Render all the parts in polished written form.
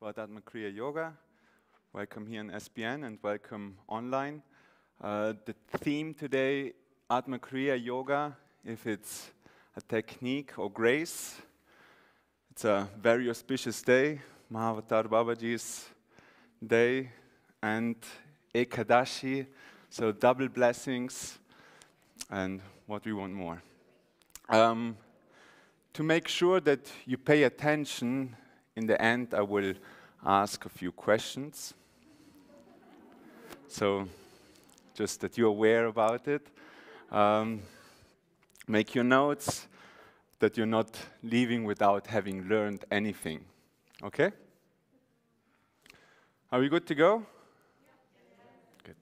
about Atma Kriya Yoga. Welcome here in SBN and welcome online. The theme today, Atma Kriya Yoga, if it's a technique or grace. It's a very auspicious day, Mahavatar Babaji's day, and Ekadashi, so double blessings, and what we want more. To make sure that you pay attention, in the end I will ask a few questions. So just that you're aware about it. Make your notes that you're not leaving without having learned anything. Okay? Are we good to go? Good.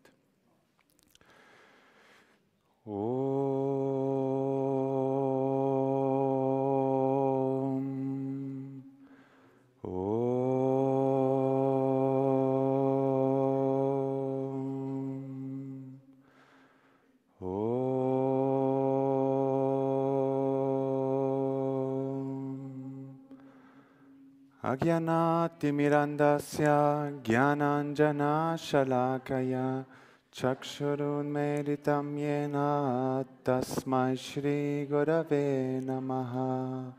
Agyanatimirandasya Gyananjana Shalakaya Chakshurunmeritam Yena Tasmai Shri Gurave Namaha.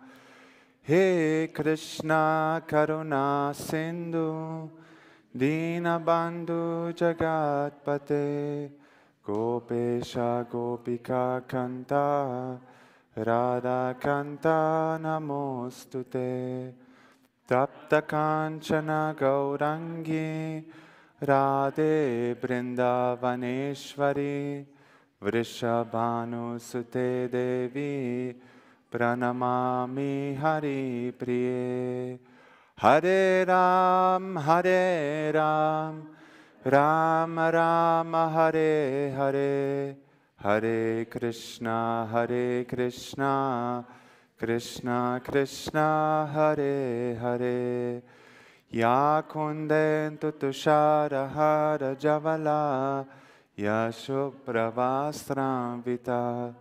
He Krishna Karuna Sindhu Dinabandhu Jagatpate Gopesha Gopika Kanta Radha Kanta Namostute Tapta Kanchana Gaurangi Radhe Brindavaneshwari Vrishabhanu Sute Devi Pranamami Hari Priye. Hare Ram Ram Ram Hare Hare, Hare Krishna Krishna Krishna Hare Hare. Ya kundentu tushara hara javala, ya shubravastramvita,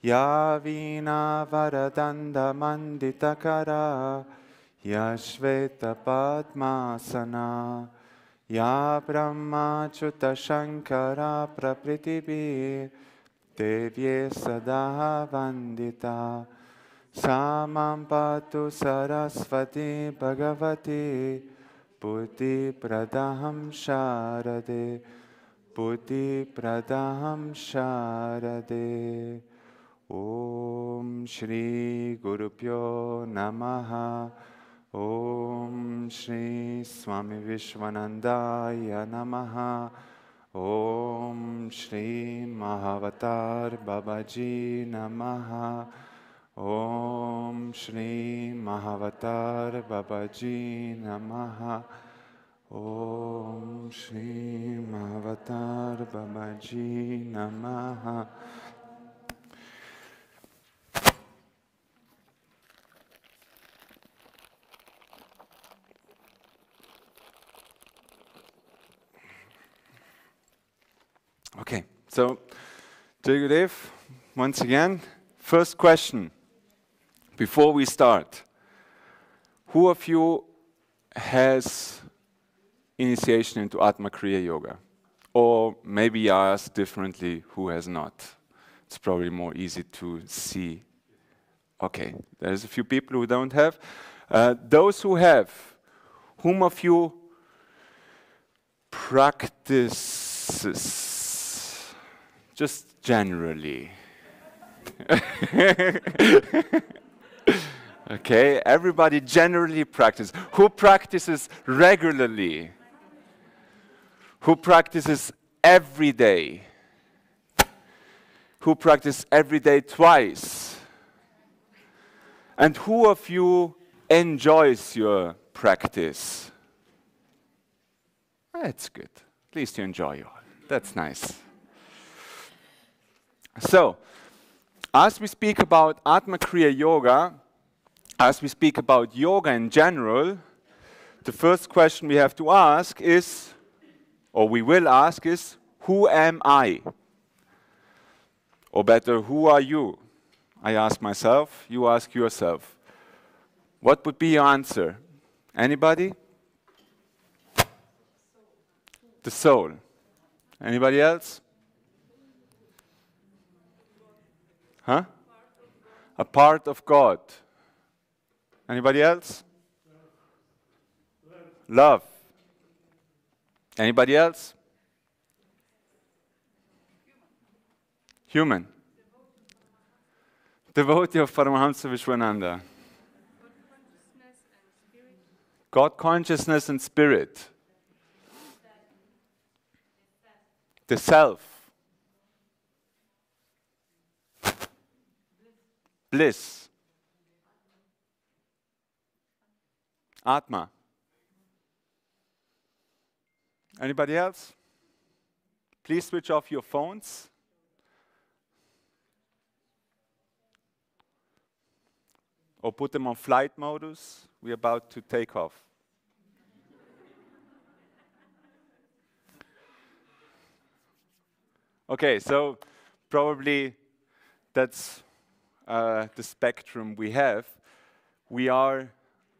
ya vina varadanda manditakara, ya shveta padmasana, ya brahmachuta shankara prapritibi, devye sada vandita. Samam patu sarasvati bhagavati buddhi pradaham sharade, buddhi pradaham sharade. Om Shri Gurupyo Namaha. Om Shri Swami Vishwananda Namaha. Om Shri Mahavatar Babaji Namaha. Om Shri Mahavatar Babaji Namaha. Om Shri Mahavatar Babaji Namaha. Okay, so Jai Gurudev, once again, first question. Before we start, who of you has initiation into Atma Kriya Yoga? Or maybe ask differently, who has not? It's probably more easy to see. Okay, there's a few people who don't have. Those who have, whom of you practices, just generally? Okay, everybody generally practices. Who practices regularly? Who practices every day? Who practices every day twice? And who of you enjoys your practice? That's good. At least you enjoy it. That's nice. So, as we speak about Atma Kriya Yoga, as we speak about yoga in general, the first question we have to ask is, or we will ask is, who am I? Or better, who are you? I ask myself, you ask yourself. What would be your answer? Anybody? The soul. Anybody else? Huh? A part of God. Anybody else? Love. Anybody else? Human. Devotee of Paramahamsa Vishwananda. God consciousness and spirit. The self. Bliss. Atma. Anybody else? Please switch off your phones. Or put them on flight modus. We're about to take off. Okay, so probably that's the spectrum we have. We are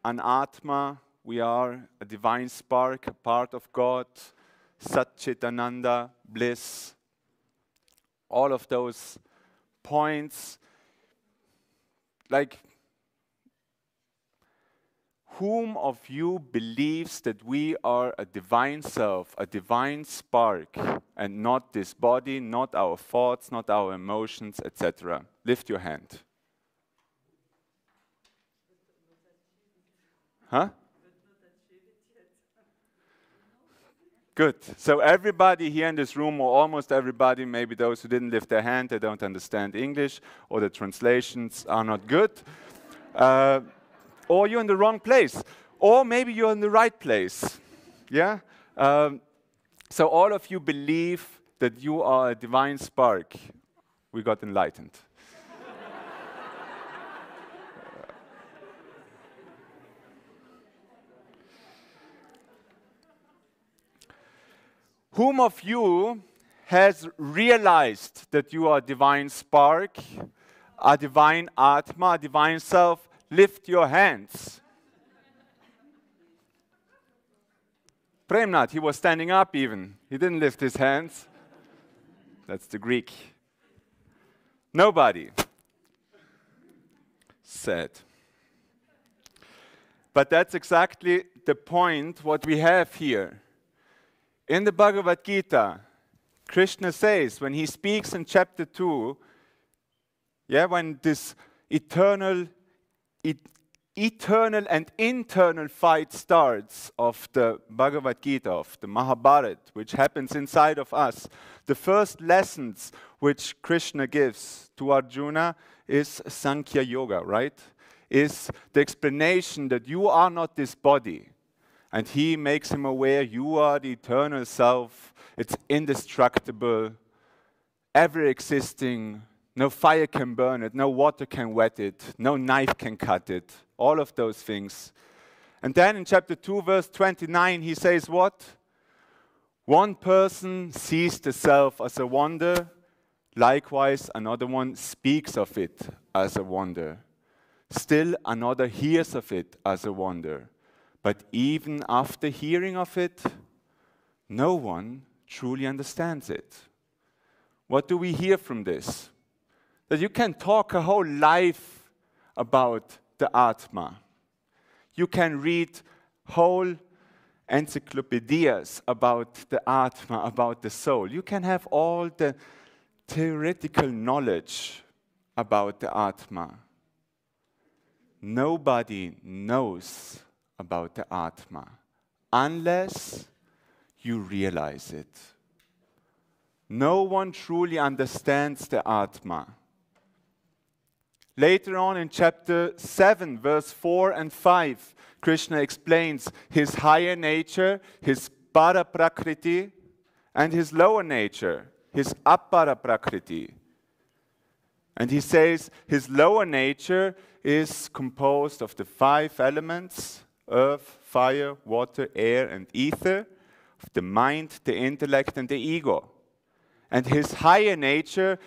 an Atma, we are a divine spark, a part of God, Satchitananda, bliss. All of those points, like, whom of you believes that we are a divine self, a divine spark, and not this body, not our thoughts, not our emotions, etc.? Lift your hand. Huh? Good. So everybody here in this room, or almost everybody, maybe those who didn't lift their hand, they don't understand English, or the translations are not good. Or you're in the wrong place. Or maybe you're in the right place. Yeah? So all of you believe that you are a divine spark. We got enlightened. Whom of you has realized that you are a divine spark, a divine Atma, a divine self? Lift your hands. Premnath, he was standing up even. He didn't lift his hands. That's the Greek. Nobody. Sad. But that's exactly the point what we have here. In the Bhagavad Gita, Krishna says, when he speaks in chapter 2, when this eternal and internal fight starts of the Bhagavad Gita, of the Mahavatar, which happens inside of us, the first lessons which Krishna gives to Arjuna is Sankhya Yoga, right? Is the explanation that you are not this body. And he makes him aware, you are the eternal self. It's indestructible, ever existing. No fire can burn it, no water can wet it, no knife can cut it. All of those things. And then in chapter 2, verse 29, he says what? One person sees the self as a wonder, likewise another one speaks of it as a wonder. Still another hears of it as a wonder. But even after hearing of it, no one truly understands it. What do we hear from this? That you can talk a whole life about the Atma. You can read whole encyclopedias about the Atma, about the soul. You can have all the theoretical knowledge about the Atma. Nobody knows about the Atma unless you realize it. No one truly understands the Atma. Later on in chapter 7, verse 4 and 5, Krishna explains his higher nature, his para prakriti, and his lower nature, his apara prakriti. And he says his lower nature is composed of the 5 elements: earth, fire, water, air, and ether, of the mind, the intellect, and the ego. And his higher nature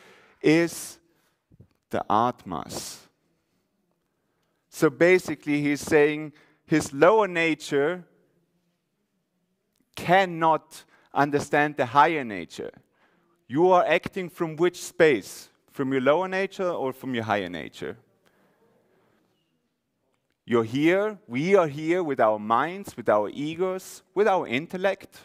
is the Atmas. So basically he's saying his lower nature cannot understand the higher nature. You are acting from which space? From your lower nature or from your higher nature? You're here, we are here with our minds, with our egos, with our intellect.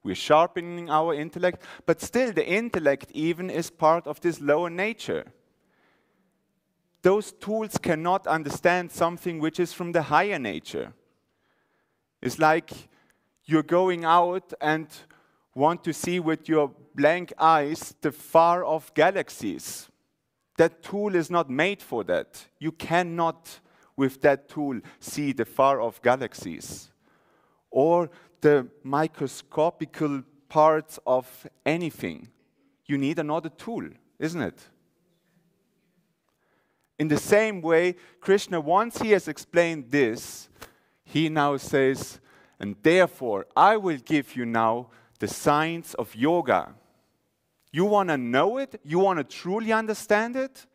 We're sharpening our intellect, but still the intellect even is part of this lower nature. Those tools cannot understand something which is from the higher nature. It's like you're going out and want to see with your blank eyes the far-off galaxies. That tool is not made for that. You cannot, with that tool, see the far-off galaxies or the microscopical parts of anything. You need another tool, isn't it? In the same way, Krishna, once he has explained this, he now says, and therefore I will give you now the science of yoga. You want to know it? You want to truly understand it?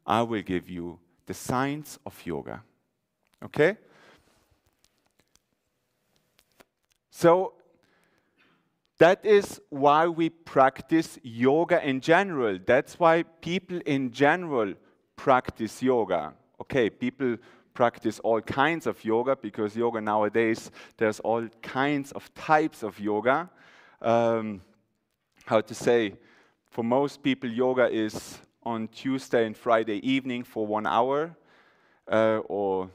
I will give you the science of yoga. Okay? So, that is why we practice yoga in general. That's why people in general practice yoga. Okay, people practice all kinds of yoga because yoga nowadays, there's all kinds of types of yoga. How to say, for most people, yoga is on Tuesday and Friday evening for 1 hour, or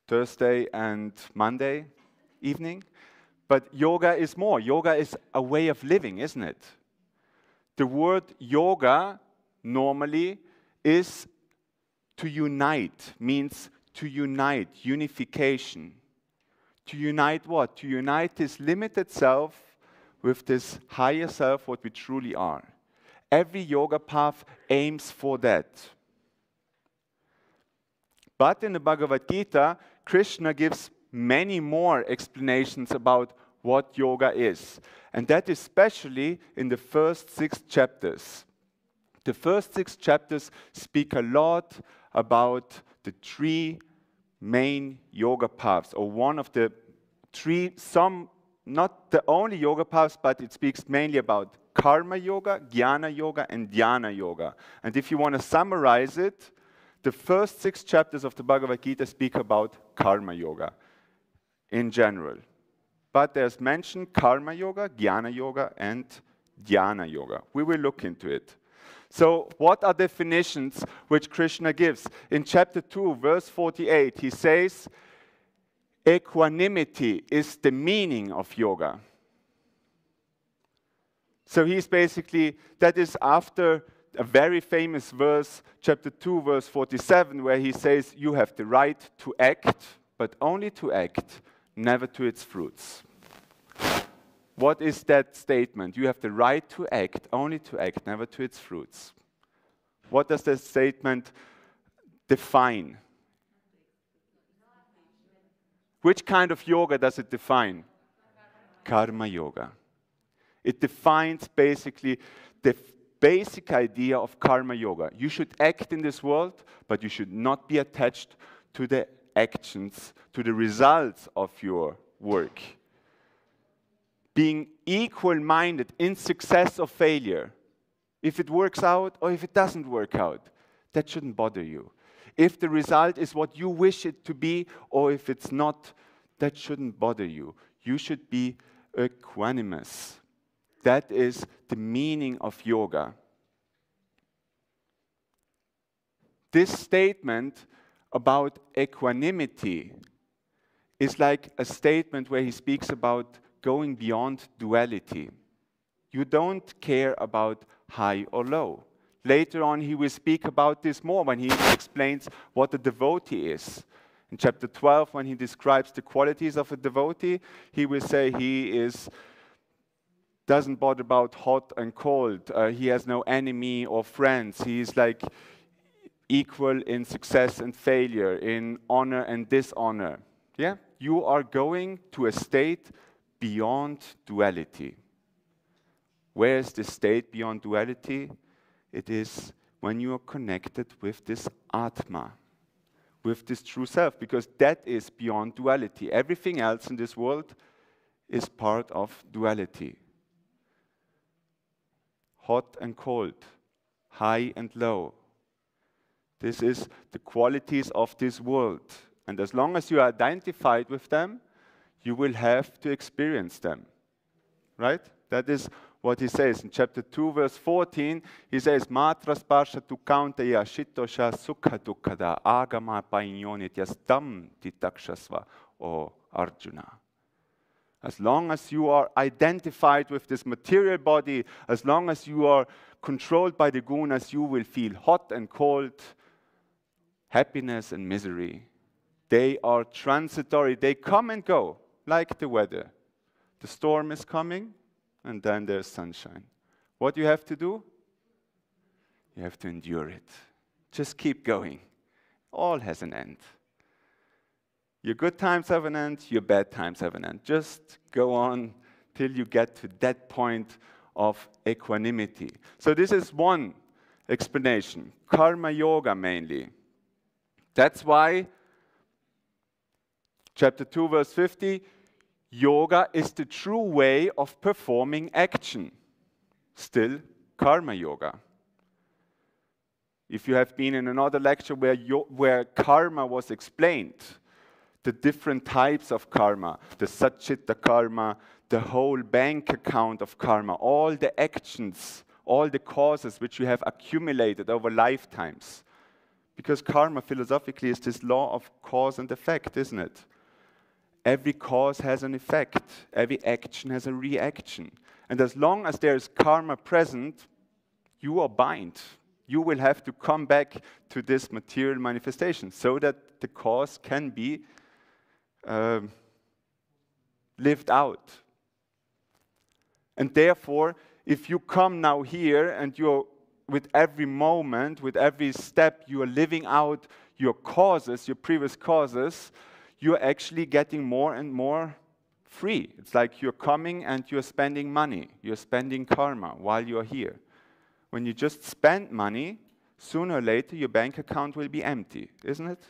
Thursday and Monday evening. But yoga is more. Yoga is a way of living, isn't it? The word yoga normally is to unite, means to unite, unification. To unite what? To unite this limited self with this higher self, what we truly are. Every yoga path aims for that. But in the Bhagavad Gita, Krishna gives many more explanations about what yoga is. And that is especially in the first 6 chapters. The first 6 chapters speak a lot about the 3 main yoga paths, or one of the 3, some, not the only yoga paths, but it speaks mainly about karma yoga, jnana yoga, and dhyana yoga. And if you want to summarize it, the first 6 chapters of the Bhagavad Gita speak about karma yoga in general. But there's mentioned karma yoga, jnana yoga, and dhyana yoga. We will look into it. So what are definitions which Krishna gives? In chapter 2, verse 48, he says, equanimity is the meaning of yoga. So he's basically, that is after a very famous verse, chapter 2, verse 47, where he says, you have the right to act, but only to act, never to its fruits. What is that statement? You have the right to act, only to act, never to its fruits. What does that statement define? Which kind of yoga does it define? Karma yoga. It defines basically the basic idea of karma yoga. You should act in this world, but you should not be attached to the actions, to the results of your work. Being equal-minded in success or failure. If it works out or if it doesn't work out, that shouldn't bother you. If the result is what you wish it to be or if it's not, that shouldn't bother you. You should be equanimous. That is the meaning of yoga. This statement about equanimity is like a statement where he speaks about going beyond duality. You don't care about high or low. Later on, he will speak about this more when he explains what a devotee is. In chapter 12, when he describes the qualities of a devotee, he will say he doesn't bother about hot and cold. He has no enemy or friends. He is like equal in success and failure, in honor and dishonor. Yeah? You are going to a state beyond duality. Where is the state beyond duality? It is when you are connected with this Atma, with this true self, because that is beyond duality. Everything else in this world is part of duality. Hot and cold, high and low. This is the qualities of this world. And as long as you are identified with them, you will have to experience them. Right? That is what he says in chapter 2, verse 14. He says, Matras parsha tu kaunteya shitosha sukha dukkada agama painonityas tam titakshasva, O Arjuna. As long as you are identified with this material body, as long as you are controlled by the gunas, you will feel hot and cold, happiness and misery. They are transitory. They come and go, like the weather. The storm is coming, and then there's sunshine. What do you have to do? You have to endure it. Just keep going. All has an end. Your good times have an end, your bad times have an end. Just go on till you get to that point of equanimity. So this is one explanation. Karma yoga mainly. That's why, chapter 2, verse 50, yoga is the true way of performing action. Still, karma yoga. If you have been in another lecture where karma was explained, the different types of karma, the satchitta karma, the whole bank account of karma, all the actions, all the causes which you have accumulated over lifetimes. Because karma, philosophically, is this law of cause and effect, isn't it? Every cause has an effect. Every action has a reaction. And as long as there is karma present, you are bound. You will have to come back to this material manifestation so that the cause can be lived out. And therefore, if you come now here and you're with every moment, with every step, you are living out your causes, your previous causes, you're actually getting more and more free. It's like you're coming and you're spending money. You're spending karma while you're here. When you just spend money, sooner or later your bank account will be empty, isn't it?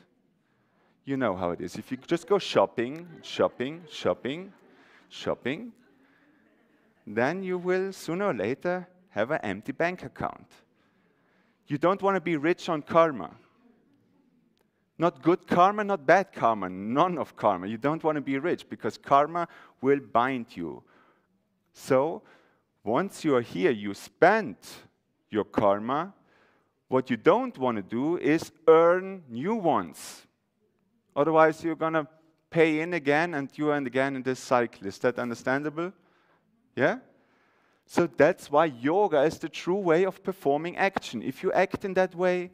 You know how it is. If you just go shopping, then you will sooner or later have an empty bank account. You don't want to be rich on karma. Not good karma, not bad karma, none of karma. You don't want to be rich because karma will bind you. So, once you are here, you spend your karma. What you don't want to do is earn new ones. Otherwise, you're going to pay in again and again in this cycle. Is that understandable? Yeah? So that's why yoga is the true way of performing action. If you act in that way,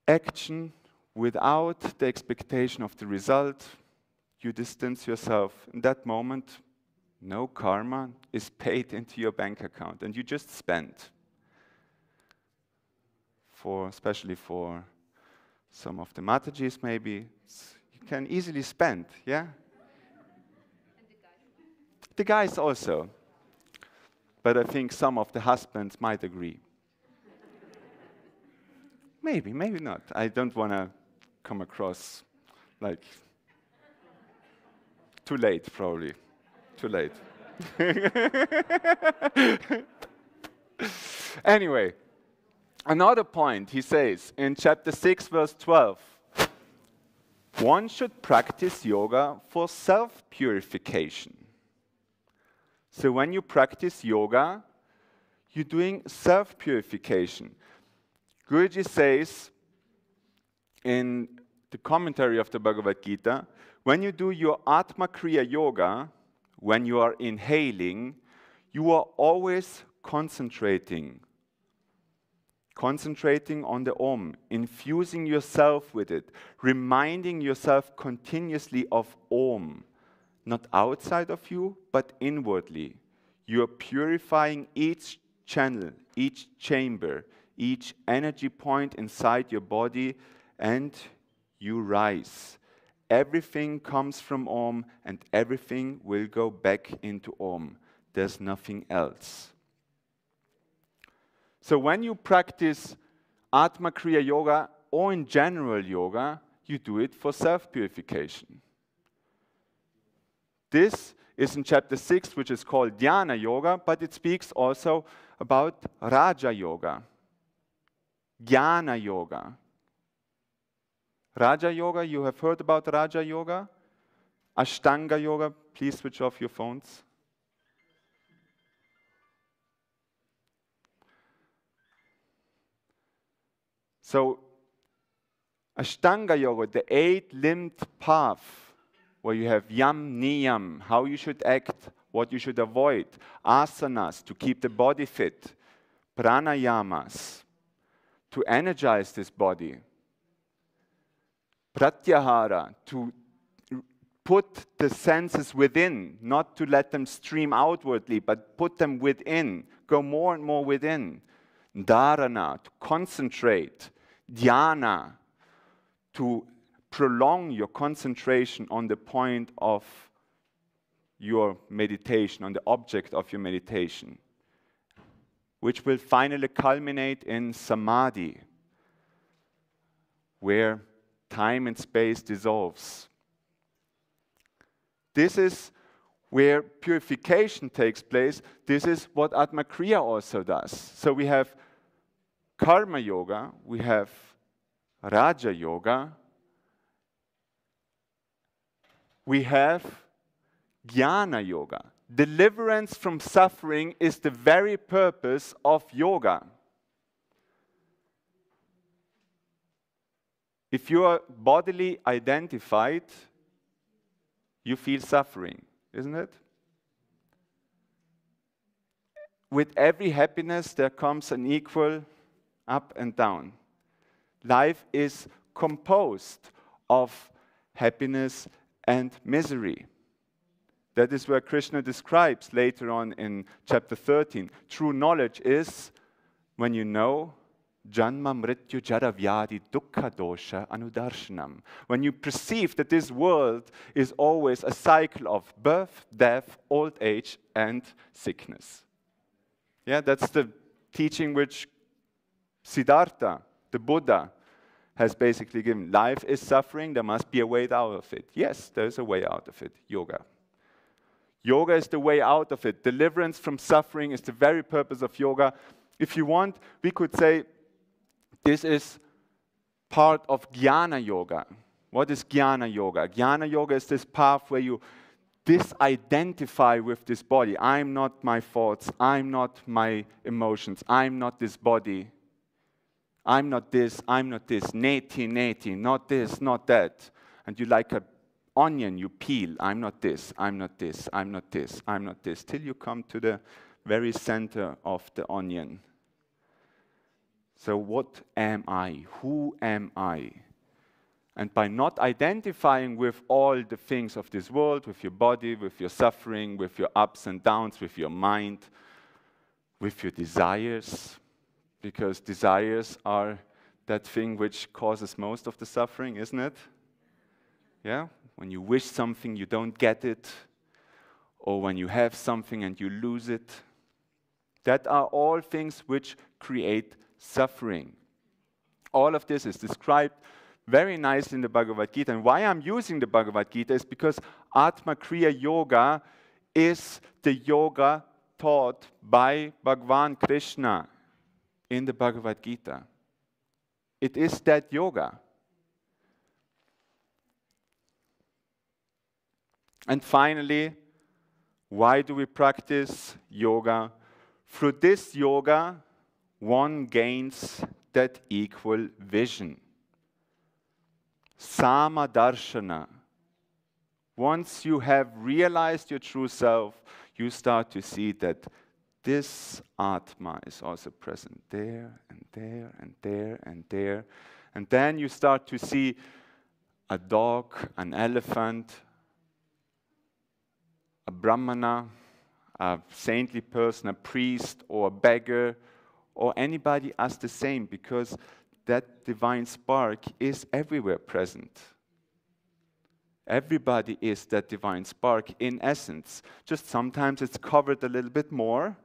action without the expectation of the result, you distance yourself. In that moment, no karma is paid into your bank account, and you just spend. Especially for some of the Matajis, maybe, you can easily spend, yeah? The guys also. But I think some of the husbands might agree. Maybe, maybe not. I don't want to come across like too late, probably. Too late. Anyway, another point he says in chapter 6, verse 12. One should practice yoga for self-purification. So when you practice yoga, you're doing self-purification. Guruji says in the commentary of the Bhagavad Gita, when you do your Atma Kriya Yoga, when you are inhaling, you are always concentrating on the Om, infusing yourself with it, reminding yourself continuously of Om, not outside of you, but inwardly. You are purifying each channel, each chamber, each energy point inside your body, and you rise. Everything comes from Om, and everything will go back into Om. There's nothing else. So when you practice Atma Kriya Yoga, or in general yoga, you do it for self-purification. This is in chapter 6, which is called Dhyana Yoga, but it speaks also about Raja Yoga, Jnana Yoga. Raja Yoga, you have heard about Raja Yoga? Ashtanga Yoga, please switch off your phones. So, Ashtanga Yoga, the 8-limbed path, where you have yam, niyam, how you should act, what you should avoid, asanas, to keep the body fit, pranayamas, to energize this body, pratyahara, to put the senses within, not to let them stream outwardly, but put them within, go more and more within, dharana, to concentrate, dhyana, to prolong your concentration on the point of your meditation, on the object of your meditation, which will finally culminate in samadhi, where time and space dissolves. This is where purification takes place. This is what Atma Kriya also does. So we have Karma Yoga, we have Raja Yoga, we have Jnana Yoga. Deliverance from suffering is the very purpose of yoga. If you are bodily identified, you feel suffering, isn't it? With every happiness, there comes an equal up and down. Life is composed of happiness and misery. That is where Krishna describes later on in chapter 13. True knowledge is when you know Janma Mrityu Jara Vyadi Dukkha Dosha Anudarshanam. When you perceive that this world is always a cycle of birth, death, old age, and sickness. Yeah, that's the teaching which Siddhartha, the Buddha, has basically given. Life is suffering, there must be a way out of it. Yes, there is a way out of it, yoga. Yoga is the way out of it. Deliverance from suffering is the very purpose of yoga. If you want, we could say this is part of Jnana Yoga. What is Jnana Yoga? Jnana Yoga is this path where you disidentify with this body. I'm not my thoughts. I'm not my emotions. I'm not this body. I'm not this. I'm not this. Neti, neti. Not this, not that. And you like a onion, you peel. I'm not this, I'm not this, I'm not this, I'm not this, till you come to the very center of the onion. So what am I? Who am I? And by not identifying with all the things of this world, with your body, with your suffering, with your ups and downs, with your mind, with your desires, because desires are that thing which causes most of the suffering, isn't it? Yeah? When you wish something, you don't get it, or when you have something and you lose it. That are all things which create suffering. All of this is described very nicely in the Bhagavad Gita. And why I'm using the Bhagavad Gita is because Atma Kriya Yoga is the yoga taught by Bhagavan Krishna in the Bhagavad Gita. It is that yoga. And finally, why do we practice yoga? Through this yoga, one gains that equal vision. Sama darshana. Once you have realized your true self, you start to see that this Atma is also present there and there and there and there. And then you start to see a dog, an elephant, a brahmana, a saintly person, a priest, or a beggar, or anybody as the same, because that divine spark is everywhere present. Everybody is that divine spark in essence. Just sometimes it's covered a little bit more,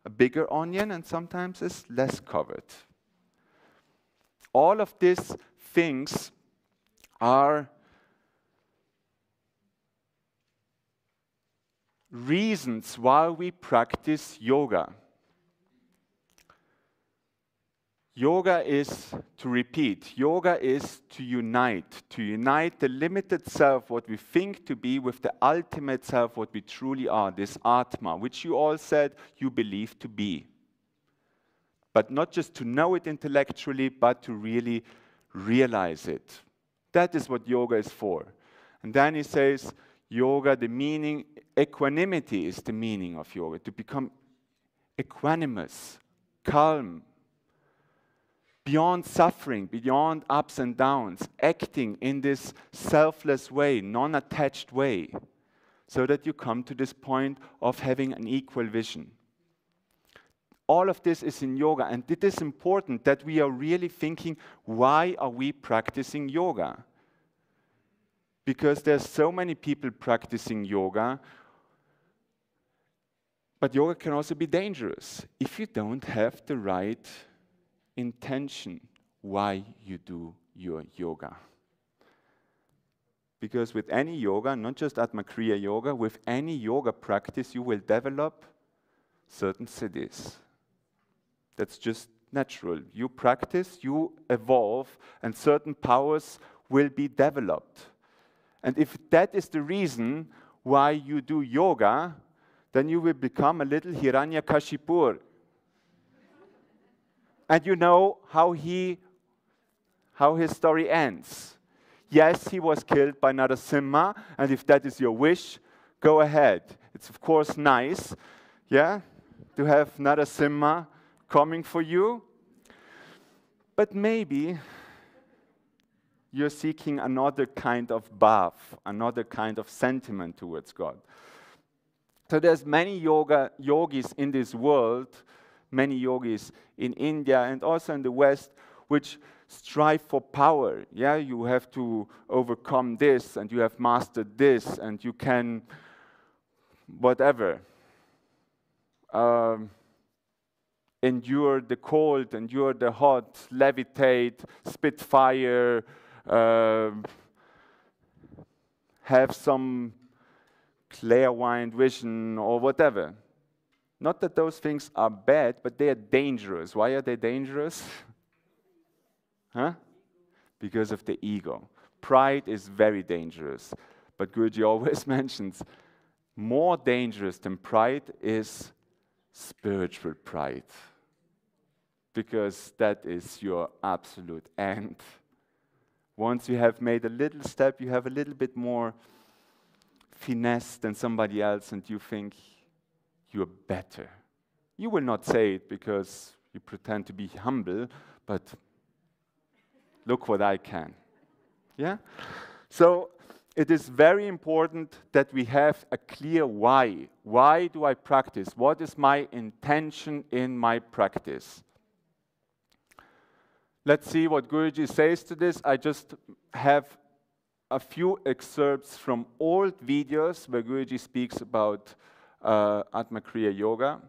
a bigger onion, and sometimes it's less covered. All of these things are reasons why we practice yoga. Yoga is to repeat. Yoga is to unite the limited self, what we think to be, with the ultimate self, what we truly are, this Atma, which you all said you believe to be. But not just to know it intellectually, but to really realize it. That is what yoga is for. And then he says, yoga, the meaning, equanimity is the meaning of yoga, to become equanimous, calm, beyond suffering, beyond ups and downs, acting in this selfless way, non-attached way, so that you come to this point of having an equal vision. All of this is in yoga, and it is important that we are really thinking, why are we practicing yoga? Because there's so many people practicing yoga, but yoga can also be dangerous if you don't have the right intention why you do your yoga. Because with any yoga, not just Atma Kriya Yoga, with any yoga practice, you will develop certain siddhis. That's just natural. You practice, you evolve, and certain powers will be developed. And if that is the reason why you do yoga, then you will become a little Hiranyakashipur. And you know how his story ends. Yes, he was killed by Narasimha, and if that is your wish, go ahead. It's of course nice, yeah, to have Narasimha coming for you. But maybe you're seeking another kind of bhav, another kind of sentiment towards God. So there's many yogis in this world, many yogis in India and also in the West, which strive for power. Yeah, you have to overcome this, and you have mastered this, and you can whatever. Endure the cold, endure the hot, levitate, spit fire, have some clairvoyant vision or whatever. Not that those things are bad, but they are dangerous. Why are they dangerous? Huh? Because of the ego. Pride is very dangerous. But Guruji always mentions, more dangerous than pride is spiritual pride. Because that is your absolute end. Once you have made a little step, you have a little bit more finesse than somebody else, and you think you're better. You will not say it because you pretend to be humble, but look what I can. Yeah? So it is very important that we have a clear why. Why do I practice? What is my intention in my practice? Let's see what Guruji says to this. I just have a few excerpts from old videos where Guruji speaks about Atma Kriya Yoga.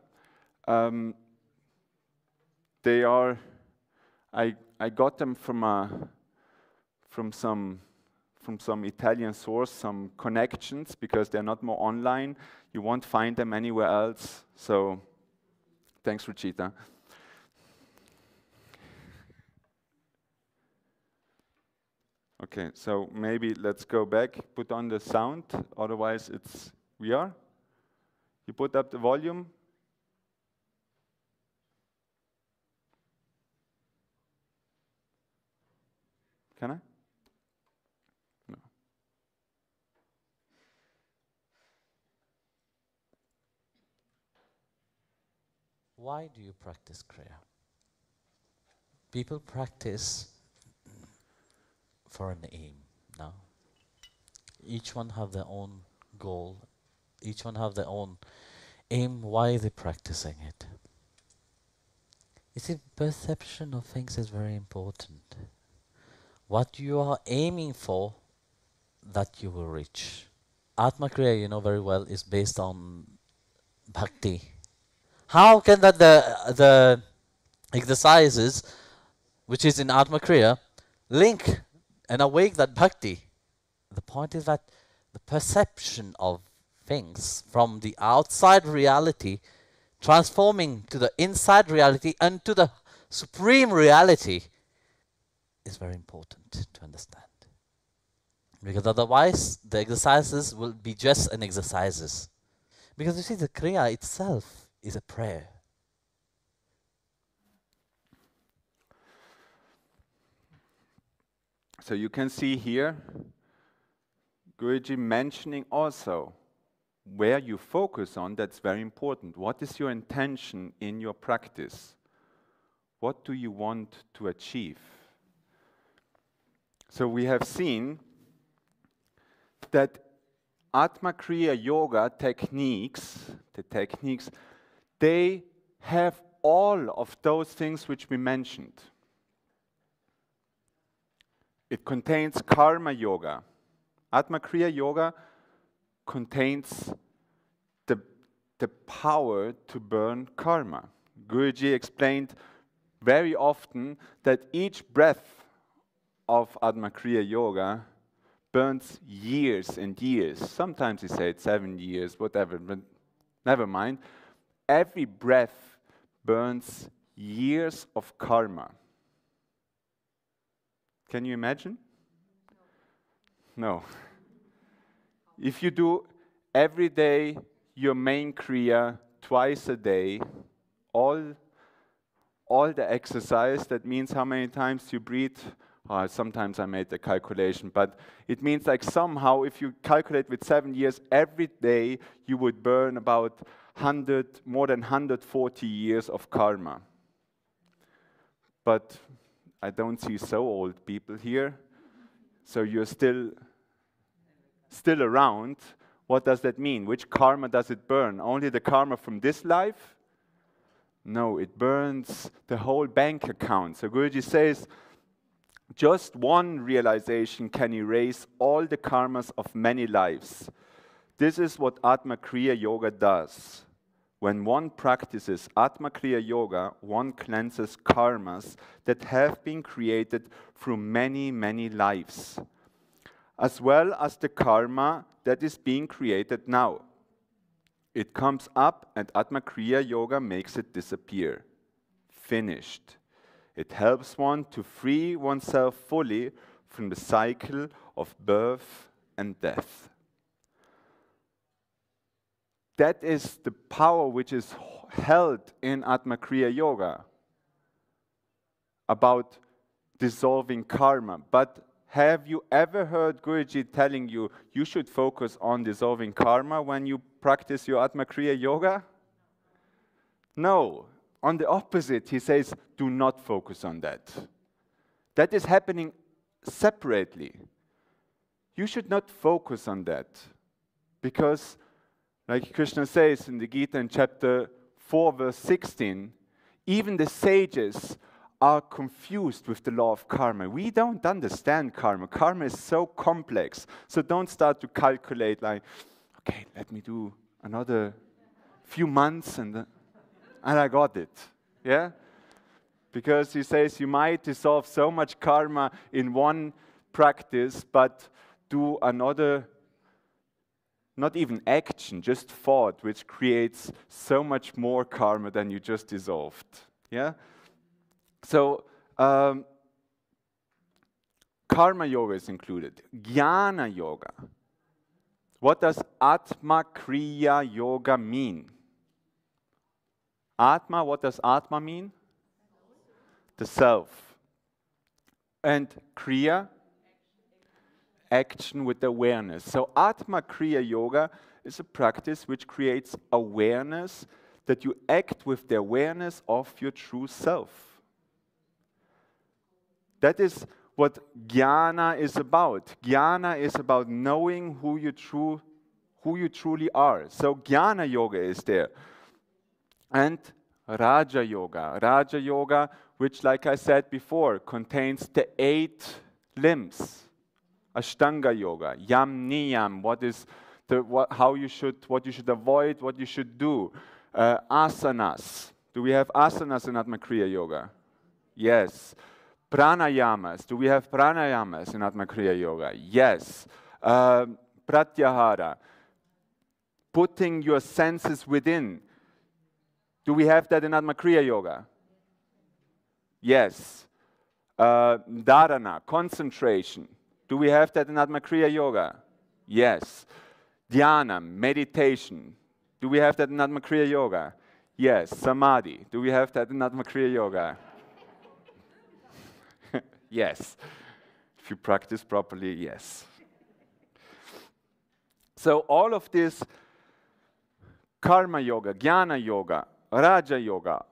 They are, I got them from some Italian source, some connections, because they're not more online. You won't find them anywhere else. So, thanks, Ruchita. Okay, so maybe let's go back, put on the sound, otherwise we are. You put up the volume. Can I? No. Why do you practice Kriya? People practice for an aim now. Each one have their own goal. Each one have their own aim. Why are they practicing it? You see, perception of things is very important. What you are aiming for, that you will reach. Atma Kriya, you know very well, is based on bhakti. How can that the exercises, which is in Atma Kriya, link and awake that bhakti? The point is that the perception of things from the outside reality, transforming to the inside reality and to the supreme reality, is very important to understand. Because otherwise, the exercises will be just an exercises. Because you see, the Kriya itself is a prayer. So you can see here, Guruji mentioning also where you focus on, that's very important. What is your intention in your practice? What do you want to achieve? So we have seen that Atma Kriya Yoga techniques, they have all of those things which we mentioned. It contains Karma Yoga. Atma Kriya Yoga contains the power to burn karma. Guruji explained very often that each breath of Atma Kriya Yoga burns years and years. Sometimes he said 7 years, whatever, but never mind. Every breath burns years of karma. Can you imagine? No. If you do every day your main Kriya twice a day, all the exercise, that means how many times you breathe. Sometimes I made the calculation, but it means like somehow if you calculate with 7 years, every day you would burn about more than 140 years of karma. But I don't see so old people here, so you're still around. What does that mean? Which karma does it burn? Only the karma from this life? No, it burns the whole bank account. So Guruji says, just one realization can erase all the karmas of many lives. This is what Atma Kriya Yoga does. When one practices Atma Kriya Yoga, one cleanses karmas that have been created through many, many lives, as well as the karma that is being created now. It comes up and Atma Kriya Yoga makes it disappear. Finished. It helps one to free oneself fully from the cycle of birth and death. That is the power which is held in Atma Kriya Yoga about dissolving karma. But have you ever heard Guruji telling you, you should focus on dissolving karma when you practice your Atma Kriya Yoga? No. On the opposite, he says, do not focus on that. That is happening separately. You should not focus on that. Because, like Krishna says in the Gita in chapter 4, verse 16, even the sages are confused with the law of karma. We don't understand karma. Karma is so complex. So don't start to calculate like, okay, let me do another few months and I got it. Yeah? Because he says you might dissolve so much karma in one practice, but do another, not even action, just thought, which creates so much more karma than you just dissolved. Yeah? So, Karma Yoga is included. Jnana Yoga. What does Atma Kriya Yoga mean? Atma, what does Atma mean? The self. And Kriya? Action with awareness. So Atma Kriya Yoga is a practice which creates awareness, that you act with the awareness of your true self. That is what jnana is about. Jnana is about knowing who you truly are. So jnana yoga is there. And Raja Yoga. Raja Yoga, which, like I said before, contains the 8 limbs. Ashtanga Yoga, Yam Niyam, what you should avoid, what you should do. Asanas. Do we have asanas in Atma Kriya Yoga? Yes. Pranayamas. Do we have pranayamas in Atma Kriya Yoga? Yes. Pratyahara. putting your senses within. Do we have that in Atma Kriya Yoga? Yes. Dharana, concentration. Do we have that in Atma Kriya Yoga? Yes. Dhyana, meditation. Do we have that in Atma Kriya Yoga? Yes. Samadhi. Do we have that in Atma Kriya Yoga? Yes. If you practice properly, yes. So all of this karma yoga, jnana yoga, raja yoga,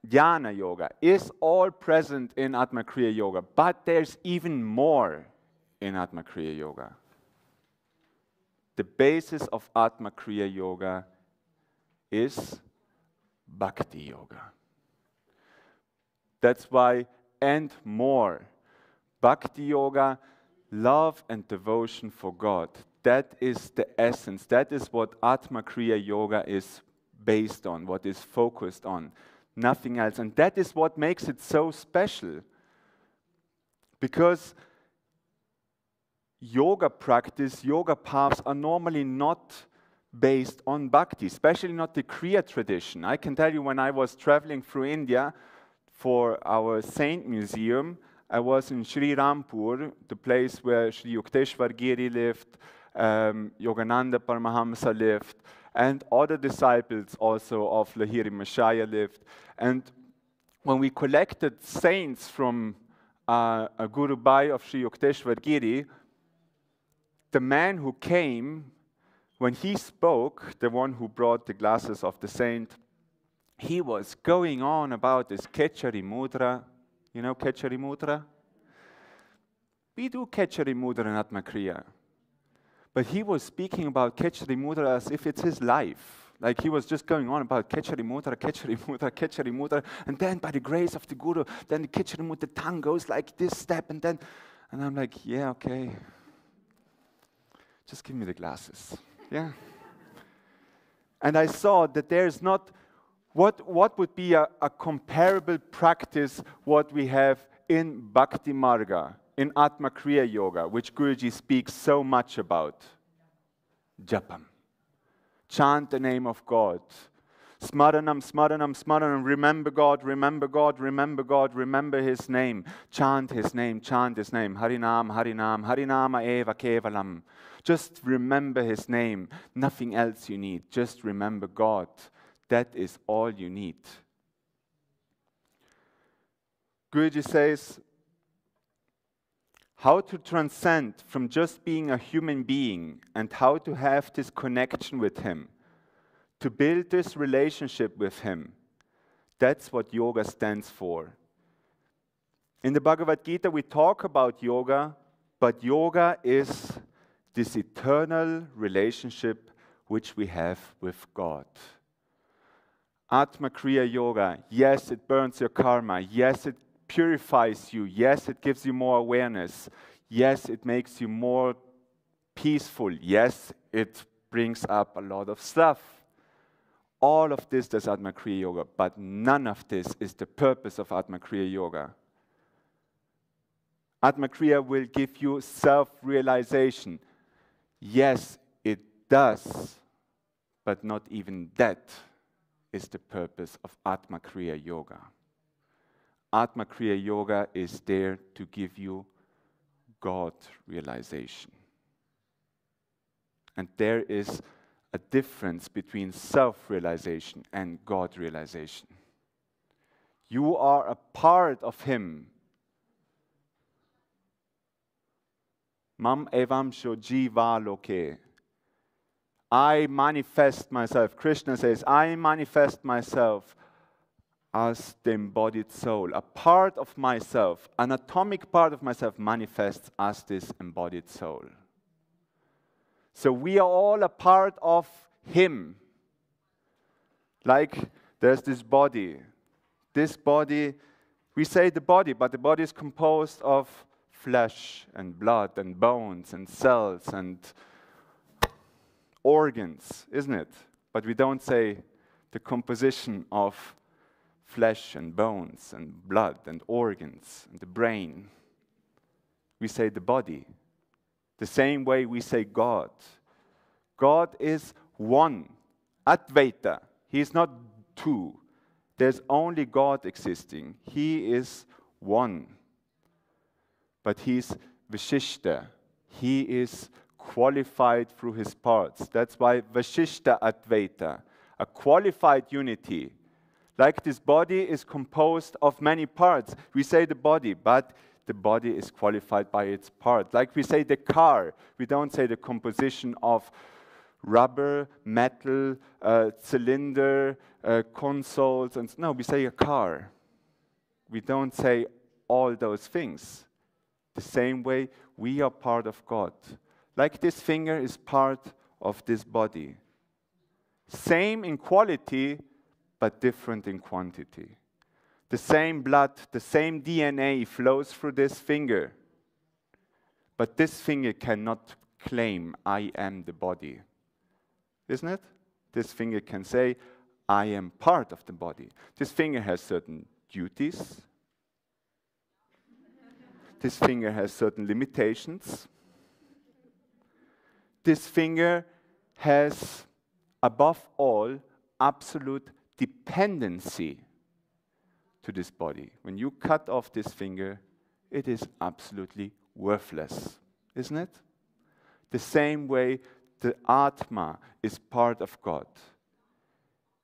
dhyana yoga is all present in Atma Kriya Yoga, but there's even more in Atma Kriya Yoga. The basis of Atma Kriya Yoga is Bhakti Yoga. That's why, and more. Bhakti Yoga, love and devotion for God. That is the essence. That is what Atma Kriya Yoga is based on, what is focused on. Nothing else. And that is what makes it so special. Because yoga practice, yoga paths are normally not based on bhakti, especially not the Kriya tradition. I can tell you, when I was traveling through India for our Saint Museum, I was in Sri Rampur, the place where Sri Yukteswar Giri lived, Yogananda Paramahamsa lived, and other disciples also of Lahiri Mashaya lived. And when we collected saints from a Guru Bhai of Sri Yukteswar Giri, the man who came, when he spoke, the one who brought the glasses of the saint, he was going on about this Kechari Mudra. You know Kechari Mudra? We do Kechari Mudra in Atma Kriya. But he was speaking about Kechari Mudra as if it's his life. Like he was just going on about Kechari Mudra, Kechari Mudra, Kechari Mudra. And then by the grace of the Guru, then the Kechari Mudra tongue goes like this step. And I'm like, yeah, okay. Just give me the glasses. Yeah. And I saw that there's not, what would be a comparable practice what we have in Bhakti Marga, in Atma Kriya Yoga, which Guruji speaks so much about? Japam. Chant the name of God. Smaranam, smaranam, smaranam. Remember God, remember God, remember God, remember His name. Chant His name, chant His name. Harinam, Harinam, Harinama eva kevalam. Just remember His name. Nothing else you need. Just remember God. That is all you need. Guruji says, how to transcend from just being a human being and how to have this connection with Him, to build this relationship with Him. That's what yoga stands for. In the Bhagavad Gita, we talk about yoga, but yoga is this eternal relationship which we have with God. Atma Kriya Yoga, yes, it burns your karma. Yes, it purifies you. Yes, it gives you more awareness. Yes, it makes you more peaceful. Yes, it brings up a lot of stuff. All of this does Atma Kriya Yoga, but none of this is the purpose of Atma Kriya Yoga. Atma Kriya will give you self-realization. Yes, it does, but not even that is the purpose of Atma Kriya Yoga. Atma Kriya Yoga is there to give you God realization. And there is a difference between self-realization and God realization. You are a part of Him. Mam evam sho jiva loke. I manifest myself. Krishna says, I manifest myself as the embodied soul. A part of myself, an atomic part of myself manifests as this embodied soul. So we are all a part of Him. Like there's this body. This body, we say the body, but the body is composed of flesh and blood and bones and cells and organs, isn't it? But we don't say the composition of flesh and bones and blood and organs and the brain. We say the body. The same way we say God. God is one. Advaita. He is not two. There's only God existing. He is one. But he's Vishishta. He is qualified through his parts. That's why Vishishta Advaita, a qualified unity. Like this body is composed of many parts. We say the body, but the body is qualified by its part. Like we say the car, we don't say the composition of rubber, metal, cylinder, consoles, and no, we say a car. We don't say all those things. The same way, we are part of God. Like this finger is part of this body. Same in quality, but different in quantity. The same blood, the same DNA flows through this finger. But this finger cannot claim, I am the body. Isn't it? This finger can say, I am part of the body. This finger has certain duties. This finger has certain limitations. This finger has, above all, absolute dependency to this body. When you cut off this finger, it is absolutely worthless, isn't it? The same way the Atma is part of God.